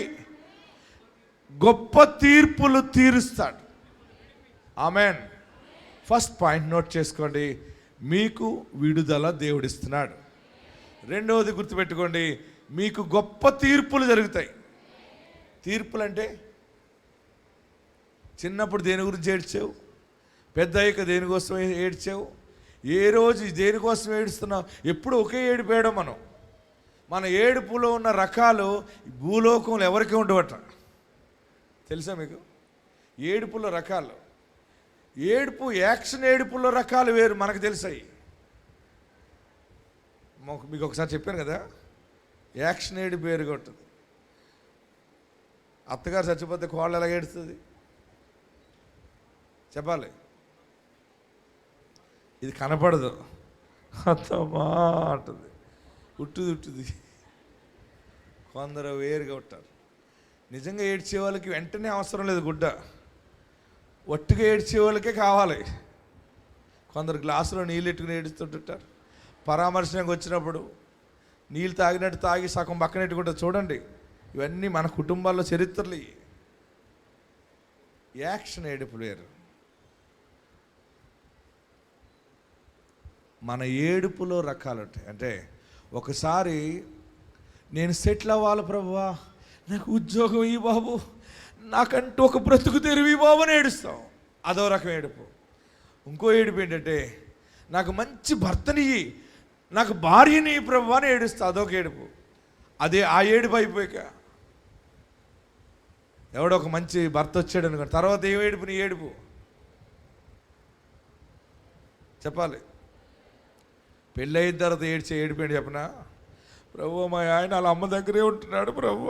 గొప్ప తీర్పులు తీరుస్తాడు. ఆమేన్. ఫస్ట్ పాయింట్ నోట్ చేసుకోండి, మీకు విడుదల దేవుడిస్తున్నాడు. రెండవది గుర్తుపెట్టుకోండి, మీకు గొప్ప తీర్పులు జరుగుతాయి. తీర్పులు అంటే చిన్నప్పుడు దేని గురించి ఏడ్చావు, పెద్ద అయ్యాక దేనికోసం ఏడ్చావు, ఏ రోజు దేనికోసం ఏడుస్తున్నావు? ఎప్పుడు ఒకే ఏడిపోయాడు. మన ఏడుపులో ఉన్న రకాలు భూలోకంలో ఎవరికి ఉండవట తెలుసా మీకు? ఏడుపులో రకాలు, ఏడుపు యాక్షన్ ఏడుపులో రకాలు వేరు, మనకు తెలుసాయి. మీకు ఒకసారి చెప్పాను కదా, యాక్షన్ ఏడుపు వేరుగా ఉంటుంది. అత్తగారు చచ్చిపోతే కోళ్ళు ఎలా ఏడుస్తుంది చెప్పాలి? ఇది కనపడదు, అత్తమ్మా అంటుంది, ఉట్టుది. కొందరు వేరుగా ఉంటారు. నిజంగా ఏడ్చే వాళ్ళకి వెంటనే అవసరం లేదు గుడ్డ, ఒట్టుగా ఏడ్చే వాళ్ళకే కావాలి. కొందరు గ్లాసులో నీళ్ళు ఎట్టుకుని ఏడుస్తుంటారు. పరామర్శనకు వచ్చినప్పుడు నీళ్ళు తాగినట్టు తాగి సగం పక్కన ఎట్టుకుంటారు. చూడండి, ఇవన్నీ మన కుటుంబాల్లో చరిత్రలు. యాక్షన్ ఏడుపులు వేరు. మన ఏడుపులో రకాలు ఉంటాయి. అంటే ఒకసారి నేను సెటిల్ అవ్వాలి ప్రభువా, నాకు ఉద్యోగం ఇయ్యి బాబు, నాకంటూ ఒక బ్రతుకు తెరివి బాబు అని ఏడుస్తాం. అదో రకం ఏడుపు. ఇంకో ఏడుపు ఏంటంటే నాకు మంచి భర్తని, నాకు భార్యని ప్రభు అని ఏడుస్తా. అదొక ఏడుపు. అదే ఆ ఏడుపు అయిపోయాక ఎవడో ఒక మంచి భర్త వచ్చాడు అనుకోండి, తర్వాత ఏం ఏడుపు? నీ ఏడుపు చెప్పాలి. పెళ్ళి అయిన తర్వాత ఏడ్చే ఏడుపు ఏంటి చెప్పనా? ప్రభు మా ఆయన వాళ్ళ అమ్మ దగ్గరే ఉంటున్నాడు ప్రభు,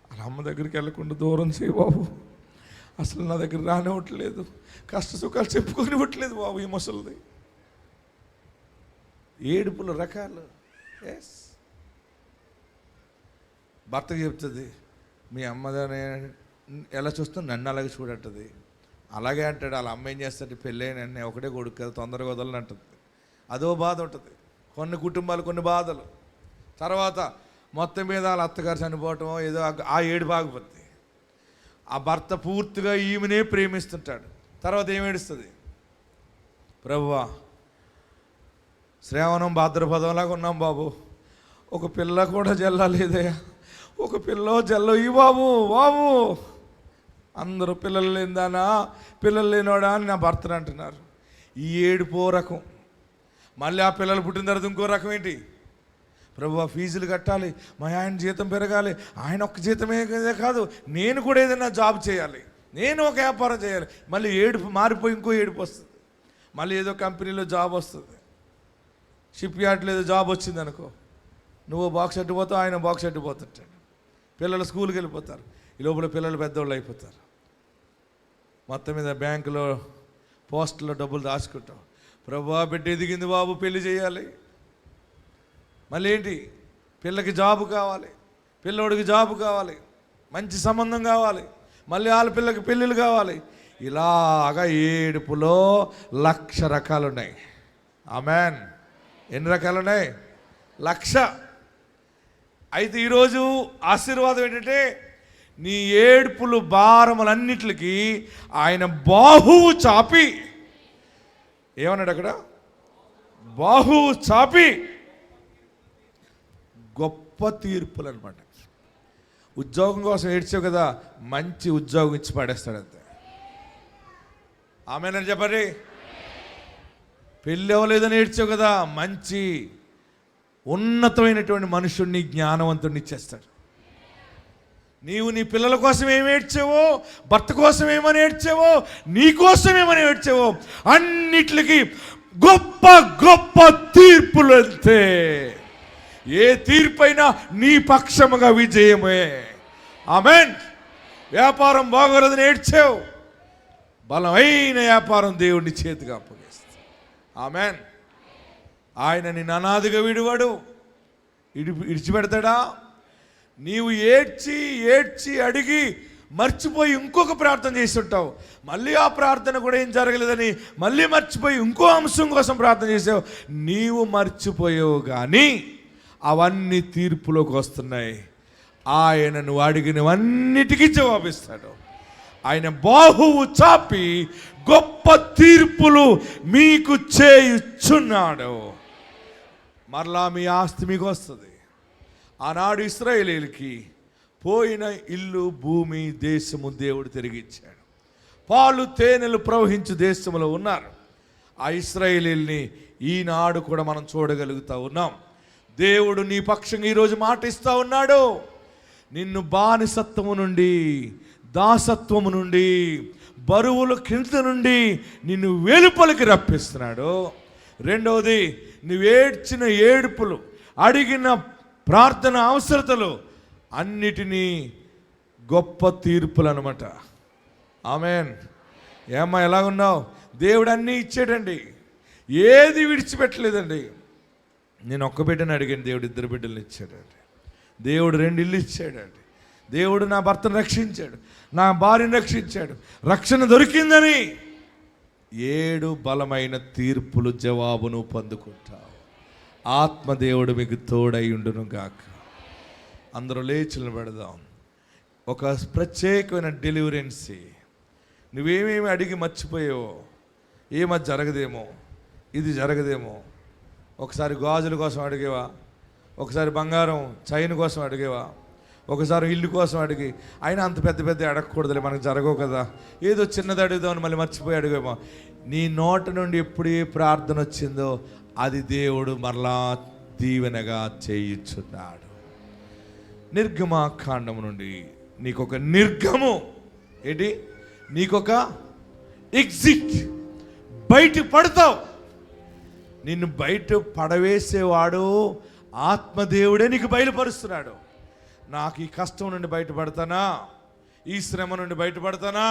వాళ్ళ అమ్మ దగ్గరికి వెళ్ళకుండా దూరం చేయి బాబు, అసలు నా దగ్గర రానివ్వట్లేదు, కష్ట సుఖాలు చెప్పుకోనివ్వట్లేదు బాబు ఈ ముసలిది. ఏడుపుల రకాలు. ఎస్, భర్తకి చెప్తుంది, మీ అమ్మదాన్ని ఎలా చూస్తుంది, నన్ను అలాగే చూడంటుంది. అలాగే అంటాడు. వాళ్ళ అమ్మ ఏం చేస్తాడు, పెళ్ళైన ఒకటే కొడుకు కదా, తొందరగా వదలని అంటుంది. అదో బాధ ఉంటుంది. కొన్ని కుటుంబాలు కొన్ని బాధలు. తర్వాత మొత్తం మీద వాళ్ళ అత్తగారు చనిపోవటం ఏదో ఆ ఏడు బాగుపోతుంది. ఆ భర్త పూర్తిగా ఈమెనే ప్రేమిస్తుంటాడు. తర్వాత ఏం ఏడుస్తుంది, ప్రభువా శ్రావణం భాద్రపదంలాగా ఉన్నాం బాబు, ఒక పిల్ల కూడా జల్లలేదయ్యా, ఒక పిల్ల జల్ల ఈ బాబు బాబు, అందరూ పిల్లలు లేదానా, పిల్లలు లేనోడా అని నా భర్తను అంటున్నారు. ఈ ఏడుపో రకం. మళ్ళీ ఆ పిల్లలు పుట్టిన తర్వాత ఇంకో రకం ఏంటి, ప్రభువా ఫీజులు కట్టాలి, మా ఆయన జీతం పెరగాలి, ఆయన ఒక్క జీతమే కాదు నేను కూడా ఏదైనా జాబ్ చేయాలి, నేను ఒక వ్యాపారం చేయాలి. మళ్ళీ ఏడుపు మారిపోయి ఇంకో ఏడుపు వస్తుంది. మళ్ళీ ఏదో కంపెనీలో జాబ్ వస్తుంది, షిప్ యార్డ్లో ఏదో జాబ్ వచ్చింది అనుకో, నువ్వు బాక్స్ అడ్డుపోతావు, ఆయన బాక్స్ అడ్డుపోతుంటాడు. పిల్లలు స్కూల్కి వెళ్ళిపోతారు, ఈ లోపల పిల్లలు పెద్దవాళ్ళు అయిపోతారు. మొత్తం మీద బ్యాంకులో పోస్టులో డబ్బులు దాచుకుంటాం. ప్రభువా బిడ్డ ఎదిగింది బాబు, పెళ్లి చేయాలి. మళ్ళీ ఏంటి, పిల్లకి జాబు కావాలి, పిల్లోడికి జాబు కావాలి, మంచి సంబంధం కావాలి, మళ్ళీ వాళ్ళ పిల్లకి పెళ్ళిళ్ళు కావాలి. ఇలాగా ఏడుపులో 1,00,000 రకాలు ఉన్నాయి. ఆమెన్. ఎన్ని రకాలు ఉన్నాయి? 1,00,000. అయితే ఈరోజు ఆశీర్వాదం ఏంటంటే నీ ఏడుపులు భారములన్నిటికి ఆయన బాహువు చాపి, ఏమన్నాడు అక్కడ, బాహువు చాపి గొప్ప తీర్పులు అనమాట. ఉద్యోగం కోసం ఏడ్చావు కదా, మంచి ఉద్యోగం ఇచ్చి పడేస్తాడు అంతే. ఆమెనని చెప్పండి. పెళ్ళి అవ్వలేదని ఏడ్చావు కదా, మంచి ఉన్నతమైనటువంటి మనుషుడిని, జ్ఞానవంతుడిని ఇచ్చేస్తాడు. నీవు నీ పిల్లల కోసం ఏమి ఏడ్చావో, భర్త కోసం ఏమని ఏడ్చావో, నీ కోసం ఏమని ఏడ్చావో, అన్నిటికీ గొప్ప గొప్ప తీర్పులు అంతే. ఏ తీర్పైనా నీ పక్షముగా విజయమే. ఆమెన్. వ్యాపారం బాగోలేదని ఏడ్చావు, బలమైన వ్యాపారం దేవుడిని చేతిగా అప్పగిస్తాడు. ఆమెన్. ఆయన నిన్ను అనాదిగా విడివాడు, ఇడిచిపెడతాడా? నీవు ఏడ్చి ఏడ్చి అడిగి మర్చిపోయి ఇంకొక ప్రార్థన చేసి ఉంటావు, మళ్ళీ ఆ ప్రార్థన కూడా ఏం జరగలేదని మళ్ళీ మర్చిపోయి ఇంకో అంశం కోసం ప్రార్థన చేసావు. నీవు మర్చిపోయావు కానీ అవన్నీ తీర్పులోకి వస్తున్నాయి. ఆయన నువ్వు అడిగినవన్నిటికీ జవాబిస్తాడు. ఆయన బాహువు చాపి గొప్ప తీర్పులు మీకు చేయుచున్నాడు. మరలా మీ ఆస్తి మీకు వస్తుంది. ఆనాడు ఇశ్రాయేలీయులకి పోయిన ఇల్లు, భూమి, దేశము దేవుడు తిరిగిచ్చాడు. పాలు తేనెలు ప్రవహించు దేశంలో ఉన్నారు. ఆ ఇశ్రాయేలీయుల్ని ఈనాడు కూడా మనం చూడగలుగుతూ ఉన్నాం. దేవుడు నీ పక్షంగా ఈరోజు మాట ఇస్తూ ఉన్నాడు. నిన్ను బానిసత్వము నుండి, దాసత్వము నుండి, బరువుల కింద నుండి నిన్ను వెలుపలికి రప్పిస్తున్నాడు. రెండవది, నువ్వు ఏడ్చిన ఏడుపులు, అడిగిన ప్రార్థన అవసరతలు అన్నిటినీ గొప్ప తీర్పులు అనమాట. ఆమెన్. ఏమ్మా ఎలాగున్నావు? దేవుడు అన్నీ ఇచ్చాడండి, ఏది విడిచిపెట్టలేదండి. నేను ఒక్క బిడ్డని అడిగాను, దేవుడు 2 బిడ్డలను ఇచ్చాడండి. దేవుడు 2 ఇళ్ళు ఇచ్చాడండి. దేవుడు నా భర్తను రక్షించాడు, నా భార్యను రక్షించాడు. రక్షణ దొరికిందని 7 బలమైన తీర్పులు జవాబును పొందుకుంటావు. ఆత్మదేవుడు మీకు తోడై ఉండును గాక. అందరూ లేచి నిలబడదాం. ఒక ప్రత్యేకమైన డెలివరెన్సీ. నువ్వేమేమి అడిగి మర్చిపోయావో, ఏమది జరగదేమో, ఇది జరగదేమో. ఒకసారి గాజుల కోసం అడిగేవా, ఒకసారి బంగారం చైన్ కోసం అడిగేవా, ఒకసారి ఇల్లు కోసం అడిగి, అయినా అంత పెద్ద పెద్ద అడగకూడదులే, మనకు జరగవు కదా, ఏదో చిన్నది అడుగుదామని మళ్ళీ మర్చిపోయి అడిగేమో. నీ నోట నుండి ఎప్పుడు ఏ ప్రార్థన వచ్చిందో అది దేవుడు మరలా దీవెనగా చేయుచున్నాడు. నిర్గమాకాండం నుండి నీకొక నిర్గము ఏంటి, నీకొక ఎగ్జిట్, బయట పడతావు. నిన్ను బయట పడవేసేవాడు ఆత్మదేవుడే నీకు బయలుపరుస్తున్నాడు. నాకు ఈ కష్టం నుండి బయటపడతానా, ఈ శ్రమ నుండి బయటపడతానా?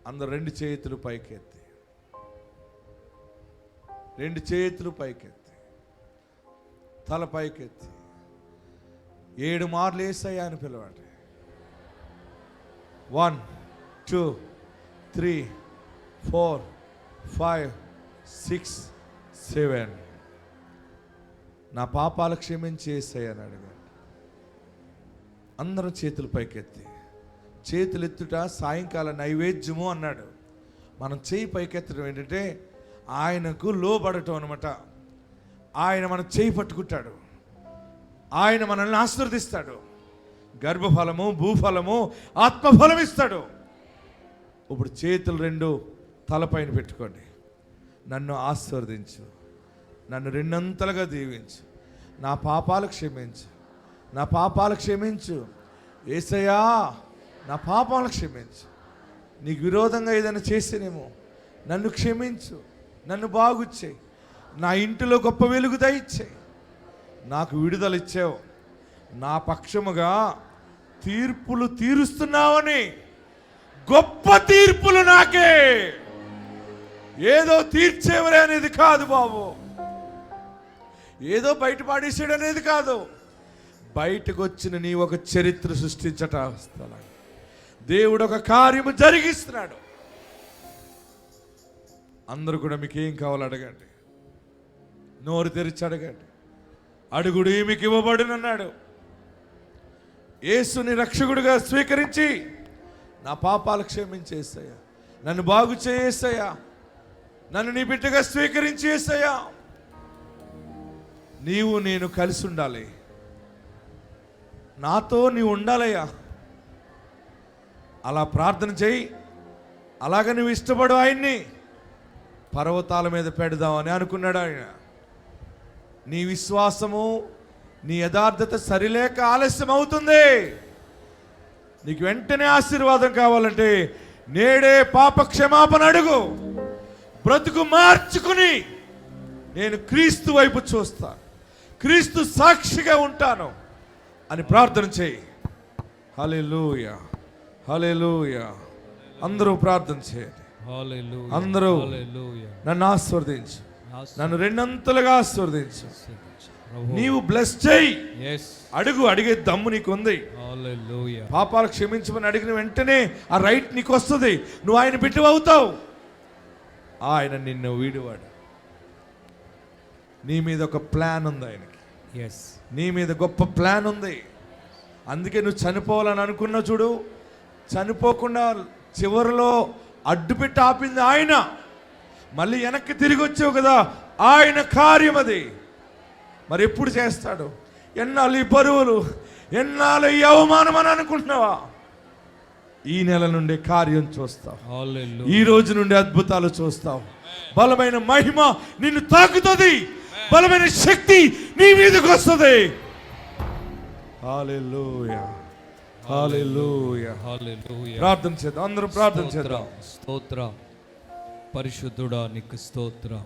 అందరు 2 చేతులు పైకెత్తి, 2 చేతులు పైకెత్తి, తల పైకెత్తి 7 మార్లు యేసయ్యా అని పిలవండి. 1 2 3 4 5 6 7. నా పాపాలు క్షమించి యేసయ్యా అని అడగండి. అందరం చేతులు పైకెత్తి, చేతులు ఎత్తుట సాయంకాల నైవేద్యము అన్నాడు. మనం చేయి పైకెత్తడం ఏంటంటే ఆయనకు లోబడటం అనమాట. ఆయన మన చేయి పట్టుకుంటాడు, ఆయన మనల్ని ఆశీర్వదిస్తాడు. గర్భఫలము, భూఫలము, ఆత్మఫలం ఇస్తాడు. ఇప్పుడు చేతులు 2 తలపైన పెట్టుకోండి. నన్ను ఆశీర్వదించు, నన్ను 2 అంతలుగా దీవించు, నా పాపాలు క్షమించు, నా పాపాలు క్షమించు యేసయ్యా, నా పాపాలు క్షమించు. నీకు విరోధంగా ఏదైనా చేస్తేనేమో నన్ను క్షమించు, నన్ను బాగు చేయి, నా ఇంటిలో గొప్ప వెలుగు దయచేయి. నాకు విడుదల ఇచ్చావు, నా పక్షముగా తీర్పులు తీరుస్తున్నావని. గొప్ప తీర్పులు నాకే, ఏదో తీర్చేవరే అనేది కాదు బాబు, ఏదో బయట పాడేసాడు అనేది కాదు. బయటకు వచ్చిన నీ ఒక చరిత్ర సృష్టించట దేవుడు ఒక కార్యము జరిగిస్తున్నాడు. అందరూ కూడా మీకు ఏం కావాలో అడగండి, నోరు తెరిచి అడగండి. అడుగుడు మీకు ఇవ్వబడునన్నాడు. యేసుని రక్షకుడిగా స్వీకరించి నా పాపాలు క్షమించేసయ్యా, నన్ను బాగు చేయేసయ్యా, నన్ను నీ బిడ్డగా స్వీకరించేసయ్యా. నీవు నేను కలిసి ఉండాలి, నాతో నీవు ఉండాలయ్యా. అలా ప్రార్థన చేయి. అలాగ నువ్వు ఇష్టపడు ఆయన్ని. పర్వతాల మీద పెడదామని అనుకున్నాడు ఆయన. నీ విశ్వాసము, నీ యథార్థత సరిలేక ఆలస్యం అవుతుంది. నీకు వెంటనే ఆశీర్వాదం కావాలంటే నేడే పాప క్షమాపణ అడుగు. బ్రతుకు మార్చుకుని నేను క్రీస్తు వైపు చూస్తాను, క్రీస్తు సాక్షిగా ఉంటాను అని ప్రార్థన చేయి. హల్లెలూయా, హల్లెలూయా. అందరూ ప్రార్థన చేయండి. అందరూ నన్ను ఆశీర్వదించు, నన్ను 2 అంతలుగా ఆశీర్వదించు. నీవు బ్లెస్ చేయి. అడుగు, అడిగే దమ్ము నీకు ఉంది. పాపాలు క్షమించమని అడిగిన వెంటనే ఆ రైట్ నీకు వస్తుంది. నువ్వు ఆయన బిడ్డవు అవుతావు. ఆయన నిన్ను వీడువాడు. నీ మీద ఒక ప్లాన్ ఉంది ఆయనకి. నీ మీద గొప్ప ప్లాన్ ఉంది. అందుకే నువ్వు చనిపోవాలని అనుకున్నావు చూడు, చనిపోకుండా చివరిలో అడ్డుపెట్టి ఆపింది ఆయన. మళ్ళీ వెనక్కి తిరిగి వచ్చావు కదా, ఆయన కార్యం అది. మరి ఎప్పుడు చేస్తాడు? ఎన్నాళ్ళు ఈ బరువులు, ఎన్నాళ్ళు ఈ అవమానం అని అనుకుంటున్నావా? ఈ నెల నుండి కార్యం చూస్తావు. ఈ రోజు నుండి అద్భుతాలు చూస్తావు. బలమైన మహిమ నిన్ను తాకుతుంది, బలమైన శక్తి నీ మీదకి వస్తుంది. హల్లెలూయా, హల్లెలూయా, హల్లెలూయా. ప్రార్థన చేద్దాం, అందరం ప్రార్థన చేద్దాం. స్తోత్రం పరిశుద్ధుడా నీకు స్తోత్రం,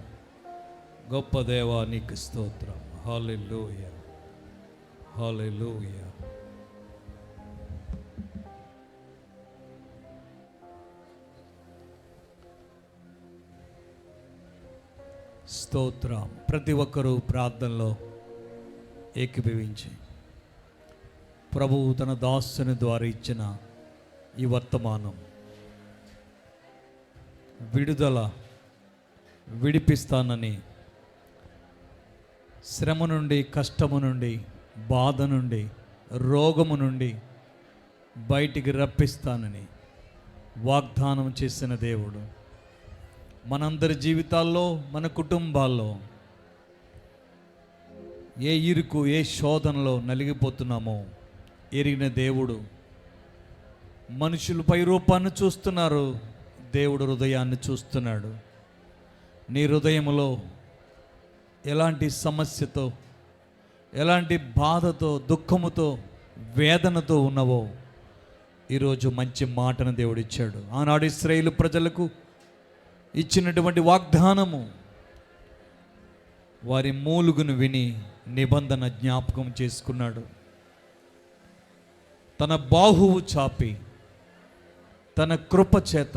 గొప్ప దేవా నీకు స్తోత్రం. హల్లెలూయా, హల్లెలూయా. స్తోత్రం. ప్రతి ఒక్కరూ ప్రార్థనలో ఏకీభవించి ప్రభువు తన దాసుని ద్వారా ఇచ్చిన ఈ వర్తమానం విడుదల, విడిపిస్తానని, శ్రమ నుండి, కష్టము నుండి, బాధ నుండి, రోగము నుండి బయటికి రప్పిస్తానని వాగ్దానం చేసిన దేవుడు మనందరి జీవితాల్లో, మన కుటుంబాల్లో ఏ ఇరుకు, ఏ శోధనలో నలిగిపోతున్నామో ఎరిగిన దేవుడు మనుషులు పై రూపాన్ని చూస్తున్నారు, దేవుడు హృదయాన్ని చూస్తున్నాడు. నీ హృదయంలో ఎలాంటి సమస్యతో, ఎలాంటి బాధతో, దుఃఖముతో, వేదనతో ఉన్నవో ఈరోజు మంచి మాటను దేవుడు ఇచ్చాడు. ఆనాడు ఇశ్రాయేలు ప్రజలకు ఇచ్చినటువంటి వాగ్దానము వారి మూలుగును విని నిబంధన జ్ఞాపకం చేసుకున్నాడు. తన బాహువు చాపి తన కృప చేత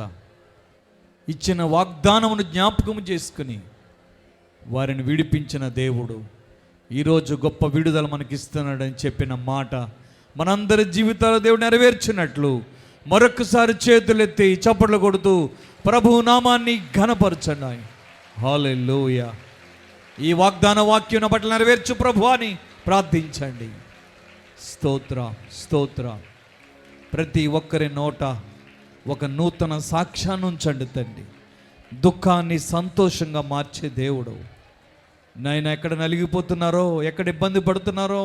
ఇచ్చిన వాగ్దానమును జ్ఞాపకం చేసుకుని వారిని విడిపించిన దేవుడు ఈరోజు గొప్ప విడుదల మనకిస్తున్నాడని చెప్పిన మాట మనందరి జీవితాల దేవుడు నెరవేర్చినట్లు మరొకసారి చేతులెత్తి చప్పట్లు కొడుతూ ప్రభు నామాన్ని ఘనపరచండి. హల్లెలూయా. ఈ వాగ్దాన వాక్యం పట్ల నెరవేర్చు ప్రభు అని ప్రార్థించండి. స్తోత్ర స్తోత్ర. ప్రతి ఒక్కరి నోట ఒక నూతన సాక్ష్యాన్ని ఉంచండి తండ్రి. దుఃఖాన్ని సంతోషంగా మార్చే దేవుడు. నాయన ఎక్కడ నలిగిపోతున్నారో, ఎక్కడ ఇబ్బంది పడుతున్నారో,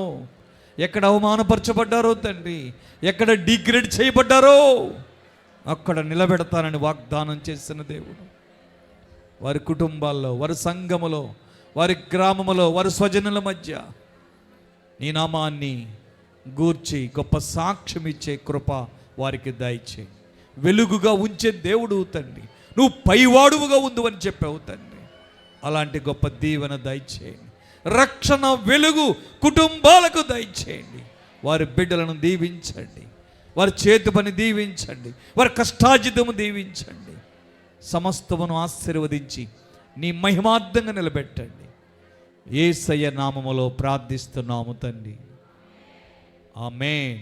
ఎక్కడ అవమానపరచబడ్డారో తండ్రి, ఎక్కడ డిగ్రేడ్ చేయబడ్డారో అక్కడ నిలబెడతానని వాగ్దానం చేసిన దేవుడు వారి కుటుంబాల్లో, వారి సంఘములో, వారి గ్రామములో, వారి స్వజనుల మధ్య నీ నామాన్ని గూర్చి గొప్ప సాక్ష్యం ఇచ్చే కృప వారికి దయచే. వెలుగుగా ఉంచే దేవుడు తండ్రి, నువ్వు పైవాడువుగా ఉండు అని చెప్పావు తండ్రి. అలాంటి గొప్ప దీవెన దయచేయండి. రక్షణ వెలుగు కుటుంబాలకు దయచేయండి. వారి బిడ్డలను దీవించండి, వారి చేతి పని దీవించండి, వారి కష్టార్జితము దీవించండి. సమస్తమును ఆశీర్వదించి నీ మహిమార్థంగా నిలబెట్టండి. యేసయ్య నామములో ప్రార్థిస్తున్నాము తండ్రి. ఆమేన్.